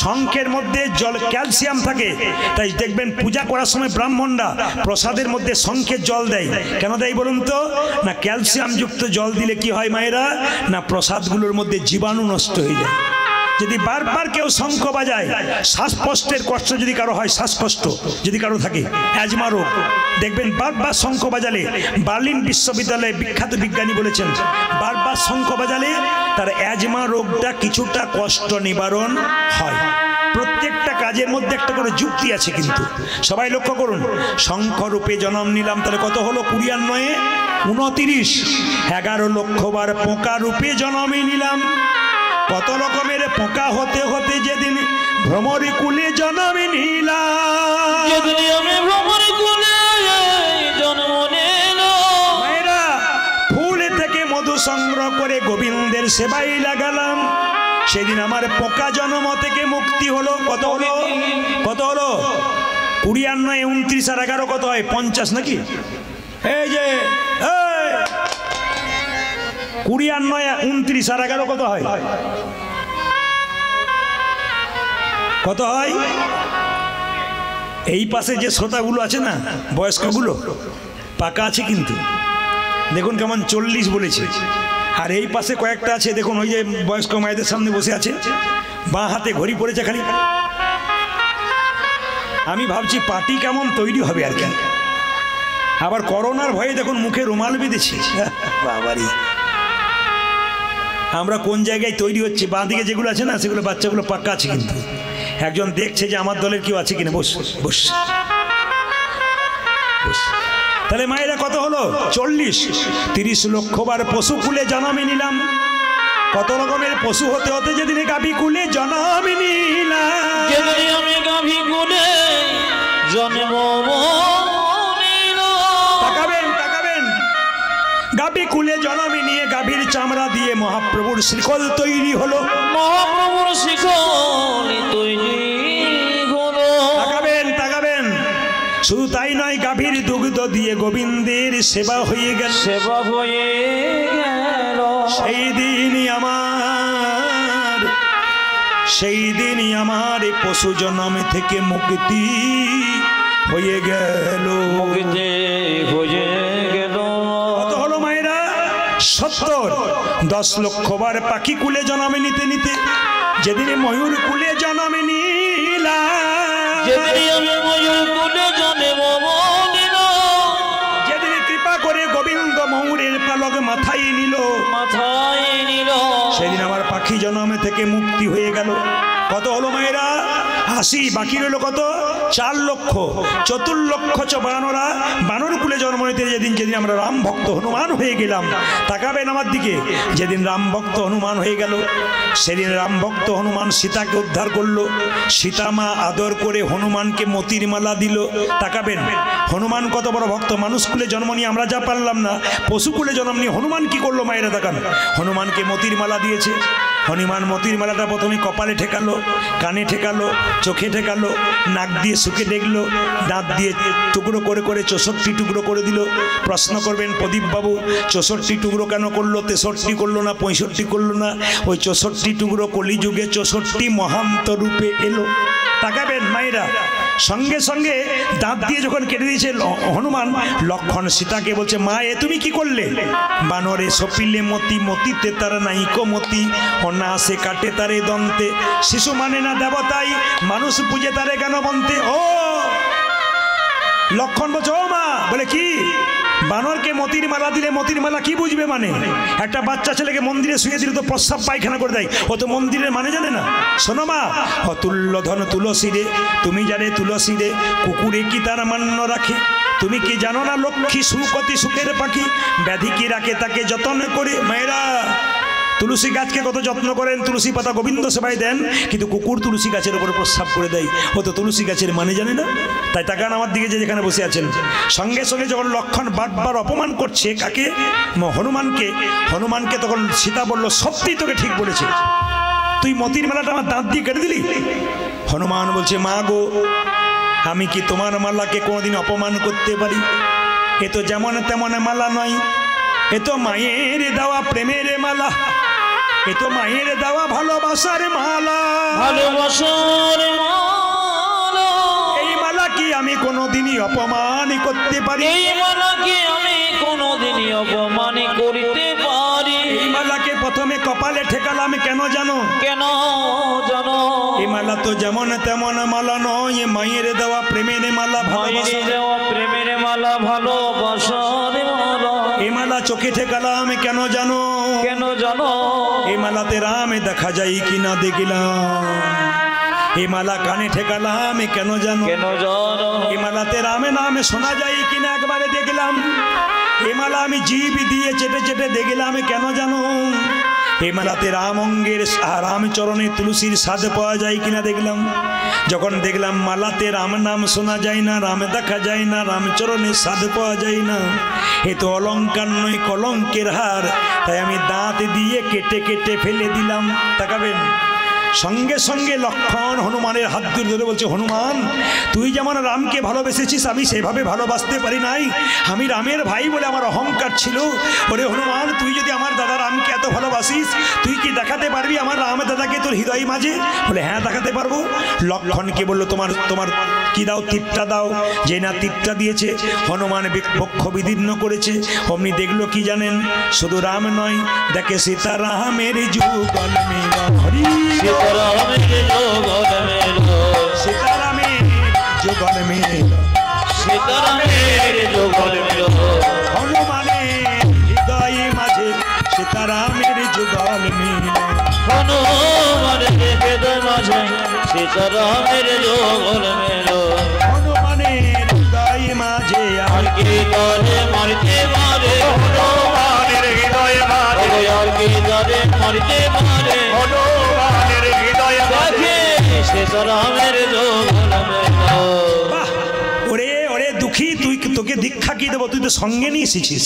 Speaker 1: শঙ্খের মধ্যে জল ক্যালসিয়াম থাকে, তাই দেখবেন পূজা করার সময় ব্রাহ্মণরা প্রসাদের মধ্যে শঙ্খের জল দেয়। কেন দেয় বলুন তো? না ক্যালসিয়াম যুক্ত জল দিলে কি হয় মায়েরা? না প্রসাদগুলোর মধ্যে জীবাণু নষ্ট হয়ে যায়। যদি বারবার কেউ শঙ্খ বাজায়, শ্বাসকষ্টের কষ্ট যদি কারো হয়, শ্বাসকষ্ট যদি কারো থাকে, অ্যাজমা রোগ, দেখবেন বারবার শঙ্খ বাজালে, বার্লিন বিশ্ববিদ্যালয়ে বিখ্যাত বিজ্ঞানী বলেছেন, বারবার শঙ্খ বাজালে তার অ্যাজমা রোগটা কিছুটা কষ্ট নিবারণ হয়। প্রত্যেকটা কাজের মধ্যে একটা করে যুক্তি আছে কিন্তু। সবাই লক্ষ্য করুন, শঙ্খ রূপে জন্ম নিলাম, তাহলে কত হলো? 20 আর 9 29। 11 লক্ষ বার পোকা রূপে জন্ম নিলাম, কত রকমের পোকা হতে হতে যেদিন ভ্রমরি কুলে জন্ম নিলাম,
Speaker 2: যেদিন আমি ভ্রমরি কুলে জন্ম নিলাম।
Speaker 1: মায়েরা ফুল থেকে মধু সংগ্রহ করে গোবিন্দের সেবাই লাগালাম, সেদিন আমার পোকা জন্ম থেকে মুক্তি হলো। কত হলো? কত হলো? 20 আর 9 29 আর 11 কত হয়? 50 নাকি? এই যে 20 আর 9 29 আর 11 কত হয়? কত হয়? এই পাশে যে শ্রোতাগুলো আছে না, বয়স্কগুলো পাকা আছে কিন্তু, দেখুন কেমন 40 বলেছে। আর এই পাশে কয়েকটা আছে দেখুন, ওই যে বয়স্ক মায়েদের সামনে বসে আছে, বাঁ হাতে ঘড়ি পড়েছে খালি। আমি ভাবছি পার্টি কেমন তৈরি হবে আর কি। আবার করোনার ভয়ে দেখুন মুখে রুমাল বেঁধেছি। বাবারি, আমরা কোন জায়গায় তৈরি হচ্ছে? বাঁ দিকে যেগুলো আছে না, সেগুলো বাচ্চাগুলো পাক্কা আছে কিন্তু। একজন দেখছে যে আমার দলের কেউ আছে কিনা। বস বস বস। তাহলে মায়েরা কত হলো? 40। 30 লক্ষ বার পশু কুলে জন্ম নিলাম, কত রকমের পশু হতে হতে যেদিন গাভী কুলে জন্ম নিলাম,
Speaker 2: যেদিন আমি গাভী কুলে জন্ম
Speaker 1: তাকাবেন তাকাবেন, গাভী কুলে জন্ম নিয়ে গাভীর চামড়া দিয়ে মহাপ্রভুর শ্রীকল তৈরি হলো,
Speaker 2: মহাপ্রভুর শিকল তৈরি হলো।
Speaker 1: তাকাবেন তাকাবেন, শুধু তাই নয়, গাভীর দুগ্ধ দিয়ে গোবিন্দের সেবা হয়ে গেল,
Speaker 2: সেবা হয়ে গেল।
Speaker 1: সেই দিনই আমার পশু জন্ম থেকে মুক্তি হয়ে গেল,
Speaker 2: মুক্তি হয়ে গেল।
Speaker 1: কত হলো মায়েরা? 70। 10 লক্ষ বার পাখি কুলে জন্ম নিতে নিতে যেদিন ময়ূর কুলে জন্ম নিলাম,
Speaker 2: যেদিন আমি ময়ূর কুলে জন্ম নিলাম,
Speaker 1: যেদিন কৃপা করে গোবিন্দ ময়ূরের পালক মাথায় নিল,
Speaker 2: মাথায় নিল,
Speaker 1: সেদিন আমার পাখি জন্ম থেকে মুক্তি হয়ে গেল। কত হলো মায়েরা? 80। বাকি রইল কত? 4 লক্ষ। 4 লক্ষ বানরা বানর কুলে জন্ম নিতে যেদিন আমরা রাম ভক্ত হনুমান হয়ে গেলাম, তাকাবেন আমার দিকে, যেদিন রাম ভক্ত হনুমান হয়ে গেল, সেদিন রাম ভক্ত হনুমান সীতাকে উদ্ধার করলো, সীতা মা আদর করে হনুমানকে মতির মালা দিল। তাকাবেন, হনুমান কত বড় ভক্ত, মানুষ কুলে জন্ম নিয়ে আমরা যা পারলাম না, পশু কুলে জন্ম নিয়ে হনুমান কি করলো মায়েরা? তাকান, হনুমানকে মতির মালা দিয়েছে। হনুমান মতির মালাটা প্রথমে কপালে ঠেকালো, কানে ঠেকালো, চোখে ঠেকালো, নাক দিয়ে শুকে দেখলো, দাঁত দিয়ে টুকরো করে করে 64 টুকরো করে দিল। প্রশ্ন করবেন প্রদীপবাবু, 64 টুকরো কেন করলো? 63 করলো না, 65 করলো না? ওই 64 টুকরো কলিযুগে 64 মহান্ত রূপে এলো। তাকাবেন মায়েরা, সঙ্গে সঙ্গে দাঁত দিয়ে যখন কেটে দিয়েছে হনুমান, লক্ষণ সীতাকে বলছে, মা এ তুমি কি করলে? বানরে সপিলে মতি, মতিতে তার নাইকো মতি, অনাসে কাটে তারে দন্তে, শিশু মানে না দেবতাই, মানুষ পুজে তারে কেন বন্তে। ও লক্ষণ বলছে, ও মা, বলে কি? বানরকে মতির মালা দিলে মতির মালা কি বুঝবে? মানে একটা বাচ্চা ছেলেকে মন্দিরে শুয়ে দিলে তো প্রস্রাব পায়খানা করে দেয়, ও তো মন্দিরের মানে জানে না। শোনো মা, অতুল্য ধন তুলসী রে, তুমি জানে তুলসী রে, কুকুরে কি তার মান্য রাখে? তুমি কি জানো না লক্ষ্মী সুকতি সুখের পাখি, ব্যাধি কি রাখে তাকে যত্ন করে। মায়েরা, তুলসী গাছকে কত যত্ন করেন, তুলসী পাতা গোবিন্দ সেবায় দেন, কিন্তু কুকুর তুলসী গাছের উপরে প্রস্রাব করে দেয়, ও তো তুলসী গাছের মানে জানে না। তাই তাকান আমার দিকে, যে যেখানে বসে আছেন, সঙ্গে সঙ্গে যখন লক্ষণ বারবার অপমান করছে কাকে? হনুমানকে। হনুমানকে তখন সীতা বলল, সত্যি তোকে ঠিক বলেছে, তুই মতির মালাটা আমার দাঁত দিয়ে কেটে দিলি। হনুমান বলছে, মা গো, আমি কি তোমার মালাকে কোনোদিন অপমান করতে পারি? এ তো যেমন তেমন মালা নয়, এ তো মায়ের দেওয়া প্রেমের মালা, এ তো মায়ের দেওয়া ভালোবাসার মালা,
Speaker 2: ভালোবাসার মালা।
Speaker 1: এই মালা কি আমি কোনোদিনই অপমান করতে পারি?
Speaker 2: এই মালা কি আমি কোনোদিনই অপমান করতে পারি?
Speaker 1: এই মালাকে প্রথমে কপালে ঠেকালাম কেন জানো?
Speaker 2: কেন জানো?
Speaker 1: এই মালা তো যেমন তেমন মালা নয়, এ মায়ের দেওয়া প্রেমের মালা,
Speaker 2: মায়ের দেওয়া প্রেমের মালা, ভালোবাসার মালা।
Speaker 1: এই মালা চোখে ঠেকালাম কেন জানো?
Speaker 2: কেন জানো?
Speaker 1: এই মালাতে রাম দেখা যায় কিনা দেখলাম। এই মালা কানে ঠেকালাম কেন জানো?
Speaker 2: কেন জানো?
Speaker 1: এই মালাতে রামে নামে শোনা যায় কিনা একবারে দেখলাম। এই মালা আমি জীব দিয়ে চেটে চেটে দেখলাম কেন জানো? এই মেলাতে রাম অঙ্গের রামচরণে তুলসীর স্বাদ পাওয়া যায় কিনা দেখলাম। যখন দেখলাম মালাতে রাম নাম শোনা যায় না, রাম দেখা যায় না, রামচরণের স্বাদ পাওয়া যায় না, এ তো অলঙ্কার নয় কলঙ্কের হার, তাই আমি দাঁত দিয়ে কেটে কেটে ফেলে দিলাম। তাকাবেন, সঙ্গে সঙ্গে লক্ষণ হনুমানের হাত ধরে বলছে, হনুমান তুই যেমন রামকে ভালোবেসেছিস আমি সেভাবে ভালোবাসতে পারি নাই, আমি রামের ভাই বলে আমার অহংকার ছিল। ওরে হনুমান, তুই যদি আমার দাদা রামকে এত ভালোবাসিস, তুই কি দেখাতে পারবি আমার রাম দাদাকে তোর হৃদয় মাঝে? বলে হ্যাঁ দেখাতে পারবো। লক্ষণকে বললো, তোমার তোমার কি দাও? তীরটা দাও। যে না তীরটা দিয়েছে, হনুমান বক্ষ বিদীর্ণ করেছে। অমনি দেখলো কি জানেন? শুধু রাম নয়, দেখে সীতারামের যুগল মেলা।
Speaker 2: সীতারামের যুগল মেলা,
Speaker 1: সীতারামের যুগল মেলা,
Speaker 2: সীতারামের যুগল মেলা।
Speaker 1: হনুমানের হৃদয় মাঝে সীতারামের যুগল মেলা,
Speaker 2: হনুমানের হৃদয় মাঝে সীতারামের যুগল মেলা।
Speaker 1: হনুমানের হৃদয় মাঝে
Speaker 2: আর কি করে মারতে মারে, হনুমানের হৃদয় মাঝে আর কি জানে মরতে পারে
Speaker 1: হনুমানের হৃদয়
Speaker 2: দেখে সীতারামের যোগন মেলা।
Speaker 1: বাহ! ওরে ওরে দুঃখী, তুই তোকে দীক্ষা কি দেবো? তুই তো সঙ্গে নিয়ে এসেছিস।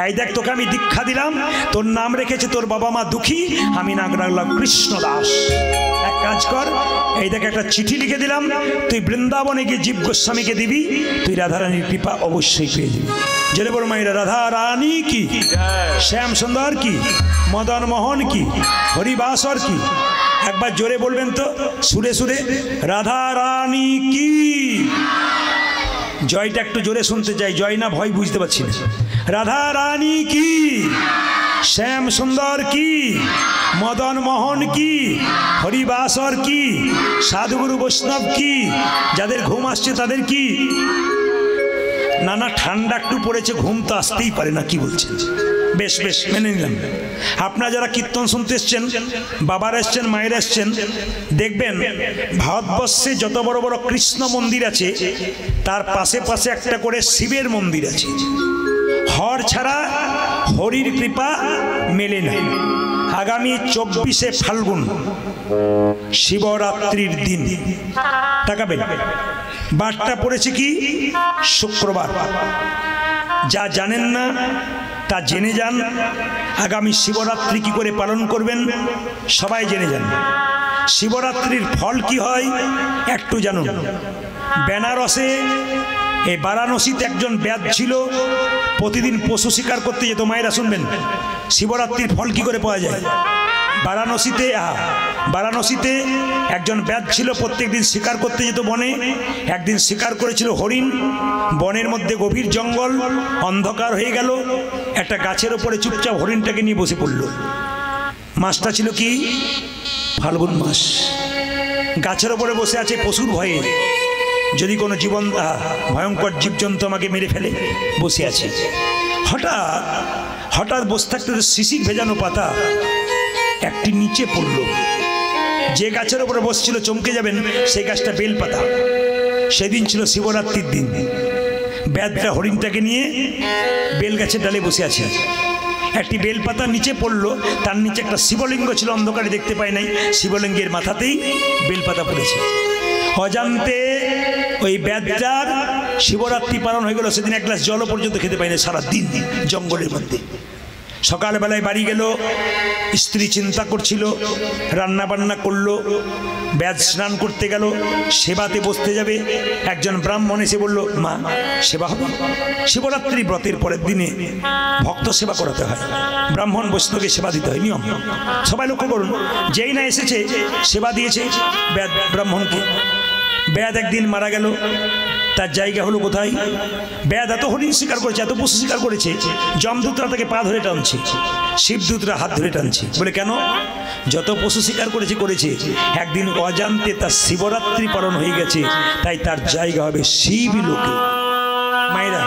Speaker 1: এই দেখ, তোকে আমি দীক্ষা দিলাম, তোর নাম রেখেছে তোর বাবা মা দুঃখী, আমি নাম রাখলাম কৃষ্ণ দাস। এক কাজ কর, এই দেখ একটা চিঠি লিখে দিলাম, তুই বৃন্দাবনে গিয়ে জীব গোস্বামীকে দিবি, তুই রাধারানীর কৃপা অবশ্যই পেয়ে যাবি। জেনে বড় মায়েরা, রাধা রানী কি, শ্যাম সুন্দর কি, মদন মোহন কি, হরিবাসর কি, একবার জোরে বলবেন তো, সুরে সুরে, রাধা রানী কি। জয়টা একটু জোরে শুনতে চাই, জয় না ভয় বুঝতে পারছি না। রাধা রানী কি, শ্যাম সুন্দর কি, মদন মোহন কি, হরিবাসর কি, সাধুগুরু বৈষ্ণব কি, যাদের ঘুম আসছে তাদের কি। না না, ঠান্ডা একটু পড়েছে, ঘুম তো আসতেই পারে না, কি বলছেন? বেশ বেশ, মেনে নিলাম। আপনারা যারা কীর্তন শুনতে এসছেন, বাবার এসছেন, মায়ের এসছেন, দেখবেন ভারতবর্ষে যত বড় বড় কৃষ্ণ মন্দির আছে তার পাশে পাশে একটা করে শিবের মন্দির আছে। হর ছাড়া হরির কৃপা মেলে না। আগামী 24শে ফাল্গুন শিবরাত্রির দিন, তাকাবেন, বারটা পড়েছে কি শুক্রবার। যা জানেন না তা জেনে যান। আগামী শিবরাত্রি কি করে পালন করবেন সবাই জেনে যান। শিবরাত্রির ফল কি হয় একটু জানুন। বেনারসে, এই বারাণসীতে একজন ব্যাদ ছিল, প্রতিদিন পশু শিকার করতে যেত। মায়েরা শুনবেন, শিবরাত্রির ফল কি করে পাওয়া যায়। বারাণসীতে একজন ব্যাদ ছিল, প্রত্যেকদিন শিকার করতে যেত বনে। একদিন শিকার করেছিল হরিণ। বনের মধ্যে গভীর জঙ্গল, অন্ধকার হয়ে গেল। একটা গাছের ওপরে চুপচাপ হরিণটাকে নিয়ে বসে পড়ল। মাসটা ছিল কি ফাল্গুন মাস। গাছের ওপরে বসে আছে পশুর ভয়ে, যদি কোনো জীবন ভয়ঙ্কর জীবজন্তু আমাকে মেরে ফেলে, বসে আছে। হঠাৎ বসে থাকতে শিশির ভেজানো পাতা একটি নিচে পড়ল। যে গাছের উপরে বসছিল, চমকে যাবেন, সেই গাছটা বেলপাতা। সেদিন ছিল শিবরাত্রির দিন। ব্যাদটা হরিণটাকে নিয়ে বেল গাছের ডালে বসে আছে। একটি বেলপাতা নিচে পড়লো, তার নিচে একটা শিবলিঙ্গ ছিল, অন্ধকারে দেখতে পায় নাই। শিবলিঙ্গের মাথাতেই বেলপাতা পড়েছে। অজান্তে ওই ব্যাদটার শিবরাত্রি পালন হয়ে গেল। সেদিন এক গ্লাস জলও পর্যন্ত খেতে পায় না সারা দিন জঙ্গলের মধ্যে। সকালবেলায় বাড়ি গেল, স্ত্রী চিন্তা করছিল, রান্না বান্না করলো। ব্যাদ স্নান করতে গেল, সেবাতে বসতে যাবে। একজন ব্রাহ্মণ এসে বলল, মা সেবা হবে। শিবরাত্রি ব্রতের পরের দিনে ভক্ত সেবা করাতে হয়, ব্রাহ্মণ বৈষ্ণবকে সেবা দিতে হয়, নিয়ম। সবাই লক্ষ্য করুন, যেই না এসেছে সেবা দিয়েছে ব্যাদ ব্রাহ্মণকে। ব্যাদ একদিন মারা গেল, তার জায়গা হলো কোথায়? ব্যাদ এত হরিণ শিকার করেছে, এত পশু শিকার করেছে, যমদূতরা তাকে পা ধরে টানছে, শিবদূতরা হাত ধরে টানছে। বলে কেন? যত পশু শিকার করেছে, একদিন অজান্তে তার শিবরাত্রি পালন হয়ে গেছে, তাই তার জায়গা হবে শিব লোকে। মায়েরা,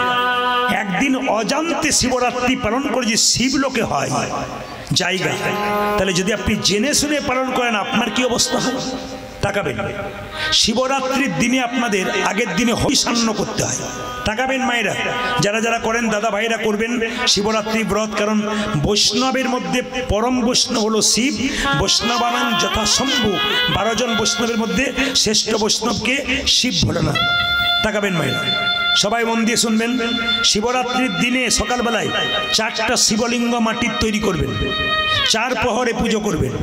Speaker 1: একদিন অজান্তে শিবরাত্রি পালন করেছে, শিব লোকে হয় জায়গা। তাহলে যদি আপনি জেনে শুনে পালন করেন, আপনার কি অবস্থা হবে? তাকাবেন, শিবরাত্রির দিনে আপনাদের আগের দিনে হরিসান্ন করতে হয়। তাকাবেন মায়েরা, যারা যারা করেন, দাদা ভাইরা করবেন শিবরাত্রি ব্রত। কারণ বৈষ্ণবের মধ্যে পরম বৈষ্ণব হলো শিব। বৈষ্ণবানাং যথাসম্ভু, 12 জন বৈষ্ণবের মধ্যে শ্রেষ্ঠ বৈষ্ণবকে শিব ভোলেনাথ। তাকাবেন মায়েরা, সবাই মন দিয়ে শুনবেন। শিবরাত্রির দিনে সকালবেলায় 4টা শিবলিঙ্গ মাটির তৈরি করবেন, 4 প্রহরে পুজো করবেন।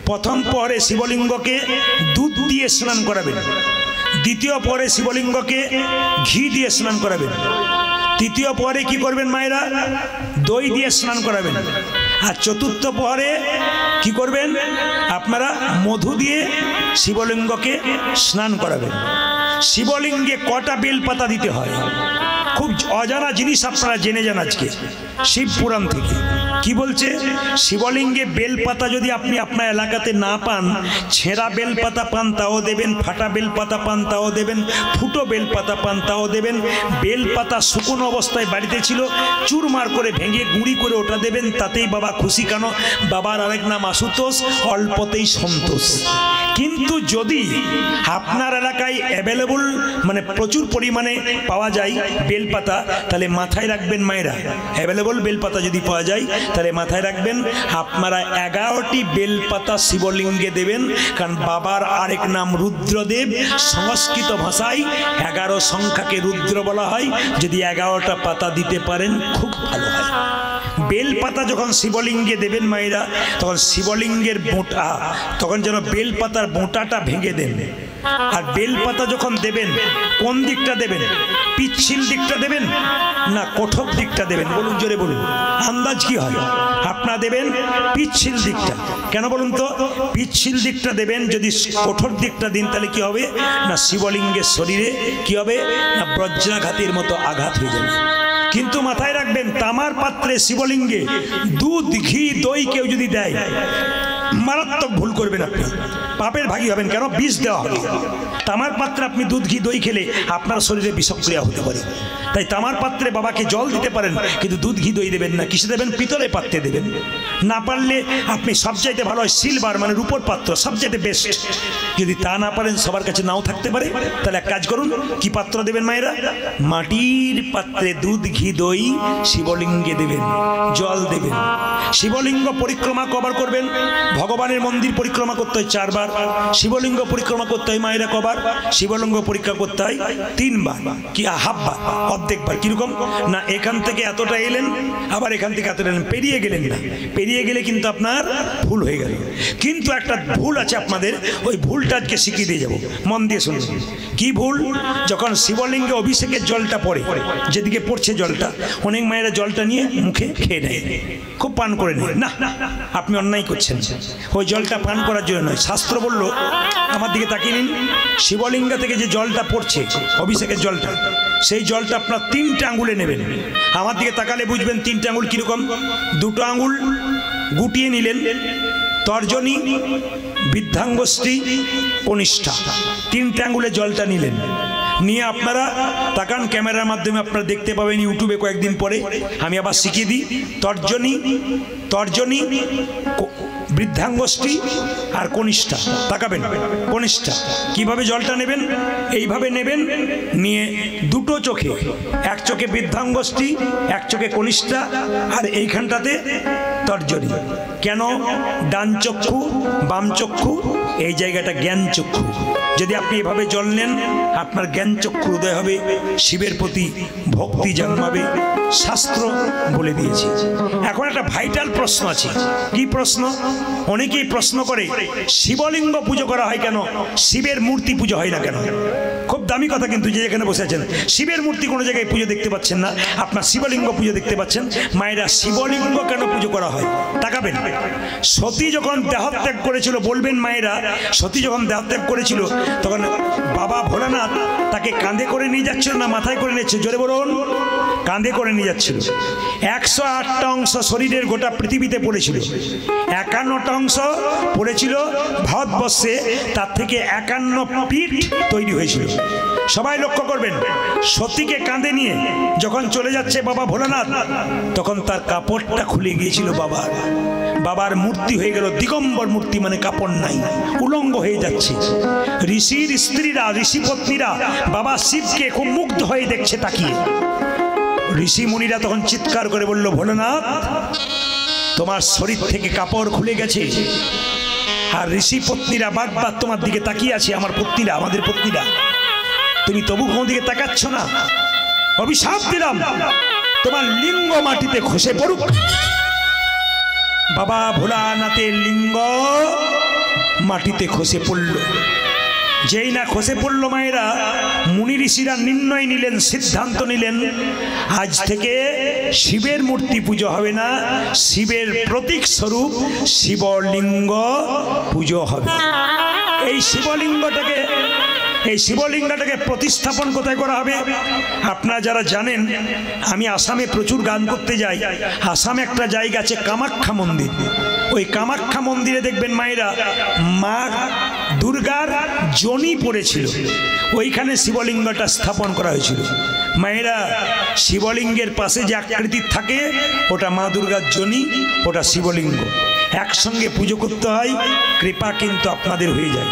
Speaker 1: প্রথম প্রহরে শিবলিঙ্গকে দুধ দিয়ে স্নান করাবেন, দ্বিতীয় প্রহরে শিবলিঙ্গকে ঘি দিয়ে স্নান করাবেন, তৃতীয় প্রহরে কি করবেন মায়েরা? দই দিয়ে স্নান করাবেন। আর চতুর্থ প্রহরে কি করবেন? আপনারা মধু দিয়ে শিবলিঙ্গকে স্নান করাবেন। শিবলিঙ্গে কটা বেলপাতা দিতে হয়? খুব অজানা জিনিস আপনারা জেনে যান আজকে শিব পুরাণ থেকে। কি বলছে? শিবলিঙ্গে বেলপাতা যদি আপনি আপনার এলাকাতে না পান, ছেঁড়া বেলপাতা পান তাও দেবেন, ফাটা বেলপাতা পান তাও দেবেন, ফুটো বেলপাতা পান তাও দেবেন। বেলপাতা শুকনো অবস্থায় বাড়িতে ছিল, চুরমার করে ভেঙে গুঁড়ি করে ওটা দেবেন, তাতেই বাবা খুশি। কেন? বাবার আরেক নাম আশুতোষ, অল্পতেই সন্তোষ। কিন্তু যদি আপনার এলাকায় অ্যাভেলেবল মানে প্রচুর পরিমাণে পাওয়া যায় বেলপাতা, তাহলে মাথায় রাখবেন মায়েরা, অ্যাভেলেবল বেলপাতা যদি পাওয়া যায় তাহলে মাথায় রাখবেন আপনারা 11টি বেলপাতা শিবলিঙ্গে দেবেন, কারণ বাবার আরেক নাম রুদ্রদেব। সংস্কৃত ভাষায় 11 সংখ্যাকে রুদ্র বলা হয়। যদি 11টা পাতা দিতে পারেন খুব ভালো হয়। বেলপাতা যখন শিবলিঙ্গে দেবেন মায়েরা, তখন শিবলিঙ্গের বোঁটা, তখন যেন বেলপাতার বোঁটাটা ভেঙে দেন। আর বেলপাতা যখন দেবেন কোন দিকটা দেবেন? পিচ্ছিল দিকটা দেবেন না কঠোর দিকটা দেবেন? বলুন, জোরে বলুন, আন্দাজ কি হয়? আপনারা দেবেন পিচ্ছিল দিকটা। কেন বলুন তো? পিচ্ছিল দিকটা দেবেন। যদি কঠোর দিকটা দিন তাহলে কি হবে না শিবলিঙ্গের শরীরে কি হবে না বজ্রাঘাতের মতো আঘাত হয়ে যাবে। কিন্তু মাথায় রাখবেন, তামার পাত্রে শিবলিঙ্গে দুধ, ঘি, দই কেউ যদি দেয় মারাত্মক ভুল করবেন, আপনি পাপের ভাগী হবেন। কেন? বিষ দেওয়া হবে। তামার পাত্রে আপনি দুধ, ঘি, দই খেলে আপনার শরীরে বিষক্রিয়া হতে পারে। তাই তামার পাত্রে বাবাকে জল দিতে পারেন, কিন্তু দুধ, ঘি, দই দেবেন না। কিসে দেবেন? পিতলের পাত্রে দেবেন। না পারলে আপনি সবচাইতে ভালো হয় সিলভার মানে রূপোর পাত্র, সবচাইতে বেস্ট। যদি তা না পারেন, সবার কাছে নাও থাকতে পারে, তাহলে এক কাজ করুন, কি পাত্র দেবেন মায়েরা? মাটির পাত্রে দুধ, ঘি, দই শিবলিঙ্গে দেবেন, জল দেবেন। শিবলিঙ্গ পরিক্রমা কবার করবেন? ভগবানের মন্দির পরিক্রমা করতে হয় 4 বার। শিবলিঙ্গ পরিক্রমা করতে হয় মায়েরা কবার? শিবলিঙ্গ পরিক্রমা করতে হয় 3 বার। কি হাফবার, অর্ধেকবার। কিরকম না এখান থেকে এতটা এলেন, আবার এখান থেকে এতটা এলেন, পেরিয়ে গেলেন না। পেরিয়ে গেলে কিন্তু আপনার ভুল হয়ে গেল। কিন্তু একটা ভুল আছে আপনাদের, ওই ভুলটা আজকে শিখিয়ে দিয়ে যাবো, মন দিয়ে শুনুন। কি ভুল? যখন শিবলিঙ্গে অভিষেকের জলটা পড়ে, যেদিকে পড়ছে জলটা, অনেক মায়েরা জলটা নিয়ে মুখে খেয়ে নেয়, খুব পান করে নেয়। না, আপনি অন্যায় করছেন। ওই জলটা পান করার জন্য নয়। শাস্ত্র বলল, আমার দিকে তাকিয়ে নিন, শিবলিঙ্গ থেকে যে জলটা পড়ছে অভিষেকের জলটা, সেই জলটা আপনার 3টে আঙুলে নেবেন। আমার দিকে তাকালে বুঝবেন 3টে আঙুল কিরকম। 2টো আঙুল গুটিয়ে নিলেন, তর্জনী, বৃদ্ধাঙ্গুষ্ঠী, কনিষ্ঠা, 3টে আঙুলে জলটা নিলেন। নিয়ে আপনারা তাকান, ক্যামেরার মাধ্যমে আপনারা দেখতে পাবেন ইউটিউবে কয়েকদিন পরে। আমি আবার শিখিয়ে দিই। তর্জনী, বৃদ্ধাঙ্গুষ্ঠী আর কনিষ্ঠা। তাকাবেন, কনিষ্ঠা। কিভাবে জলটা নেবেন? এইভাবে নেবেন, নিয়ে 2টো চোখে, এক চোখে বৃদ্ধাঙ্গুষ্ঠী, এক চোখে কনিষ্ঠা, আর এইখানটাতে তর্জনী। কেন? ডান চক্ষু, বাম চক্ষু, এই জায়গাটা জ্ঞান চক্ষু। যদি আপনি এভাবে জল নেন, আপনার জ্ঞান চক্ষু উদয় হবে, শিবের প্রতি ভক্তি জন্মাবে, শাস্ত্র বলে দিয়েছে। এখন একটা ভাইটাল প্রশ্ন আছে। কি প্রশ্ন? অনেকেই প্রশ্ন করে, শিবলিঙ্গ পুজো করা হয় কেন, শিবের মূর্তি পুজো হয় না কেন? খুব দামি কথা, কিন্তু যে যেখানে বসে আছেন, শিবের মূর্তি কোনো জায়গায় পুজো দেখতে পাচ্ছেন না, আপনার শিবলিঙ্গ পুজো দেখতে পাচ্ছেন। মায়েরা, শিবলিঙ্গ কেন পুজো করা হয়? তাকাবেন, সতী যখন দেহত্যাগ করেছিল, বলবেন মায়েরা, সতী যখন দেহত্যাগ করেছিল, তখন বাবা ভোলানাথ তাকে কাঁধে করে নিয়ে যাচ্ছিল না মাথায় করে নিচ্ছে? জোরে বলুন। কাঁধে করে নিয়ে যাচ্ছিল। 108টা অংশ শরীরের গোটা পৃথিবীতে পড়েছিল, 51টা অংশ পড়েছিল ভারতবর্ষে, তার থেকে 51 পীঠ তৈরি হয়েছিল। সবাই লক্ষ্য করবেন, সতীকে কাঁধে নিয়ে যখন চলে যাচ্ছে বাবা ভোলানাথ, তখন তার কাপড়টা খুলে গিয়েছিল। বাবার মূর্তি হয়ে গেল দিগম্বর মূর্তি, মানে কাপড় নাই, উলঙ্গ হয়ে যাচ্ছে। ঋষির স্ত্রীরা, ঋষি পত্নীরা বাবা শিবকে খুব মুগ্ধ হয়ে দেখছে তাকিয়ে। ঋষি মুনিরা তখন চিৎকার করে বলল, ভোলানাথ, তোমার শরীর থেকে কাপড় খুলে গেছে। আর ঋষি পত্নীরা বারবার তোমার দিকে তাকিয়ে আছে। আমার পত্নীরা, আমাদের পত্নীরা, তুমি তবু কোনো দিকে তাকাচ্ছ না। অভিশাপ দিলাম, তোমার লিঙ্গ মাটিতে খসে পড়ুক। বাবা ভোলানাথের লিঙ্গ মাটিতে খসে পড়ল। যেই না খসে পড়ল মায়েরা, মুনি ঋষিরা নির্ণয় নিলেন, সিদ্ধান্ত নিলেন, আজ থেকে শিবের মূর্তি পুজো হবে না, শিবের প্রতীক স্বরূপ শিবলিঙ্গ পুজো হবে। এই শিবলিঙ্গটাকে প্রতিস্থাপন কোথায় করা হবে? আপনারা যারা জানেন, আমি আসামে প্রচুর গান করতে যাই। আসামে একটা জায়গা আছে কামাখ্যা মন্দির। ওই কামাখ্যা মন্দিরে দেখবেন মায়েরা, মা দুর্গার যোনি পড়েছিল, ওইখানে শিবলিঙ্গটা স্থাপন করা হয়েছিল। মায়েরা, শিবলিঙ্গের পাশে যে আকৃতি থাকে, ওটা মা দুর্গার যোনি, ওটা শিবলিঙ্গ। একসঙ্গে পুজো করতে হয়, কৃপা কিন্তু আপনাদের হয়ে যায়।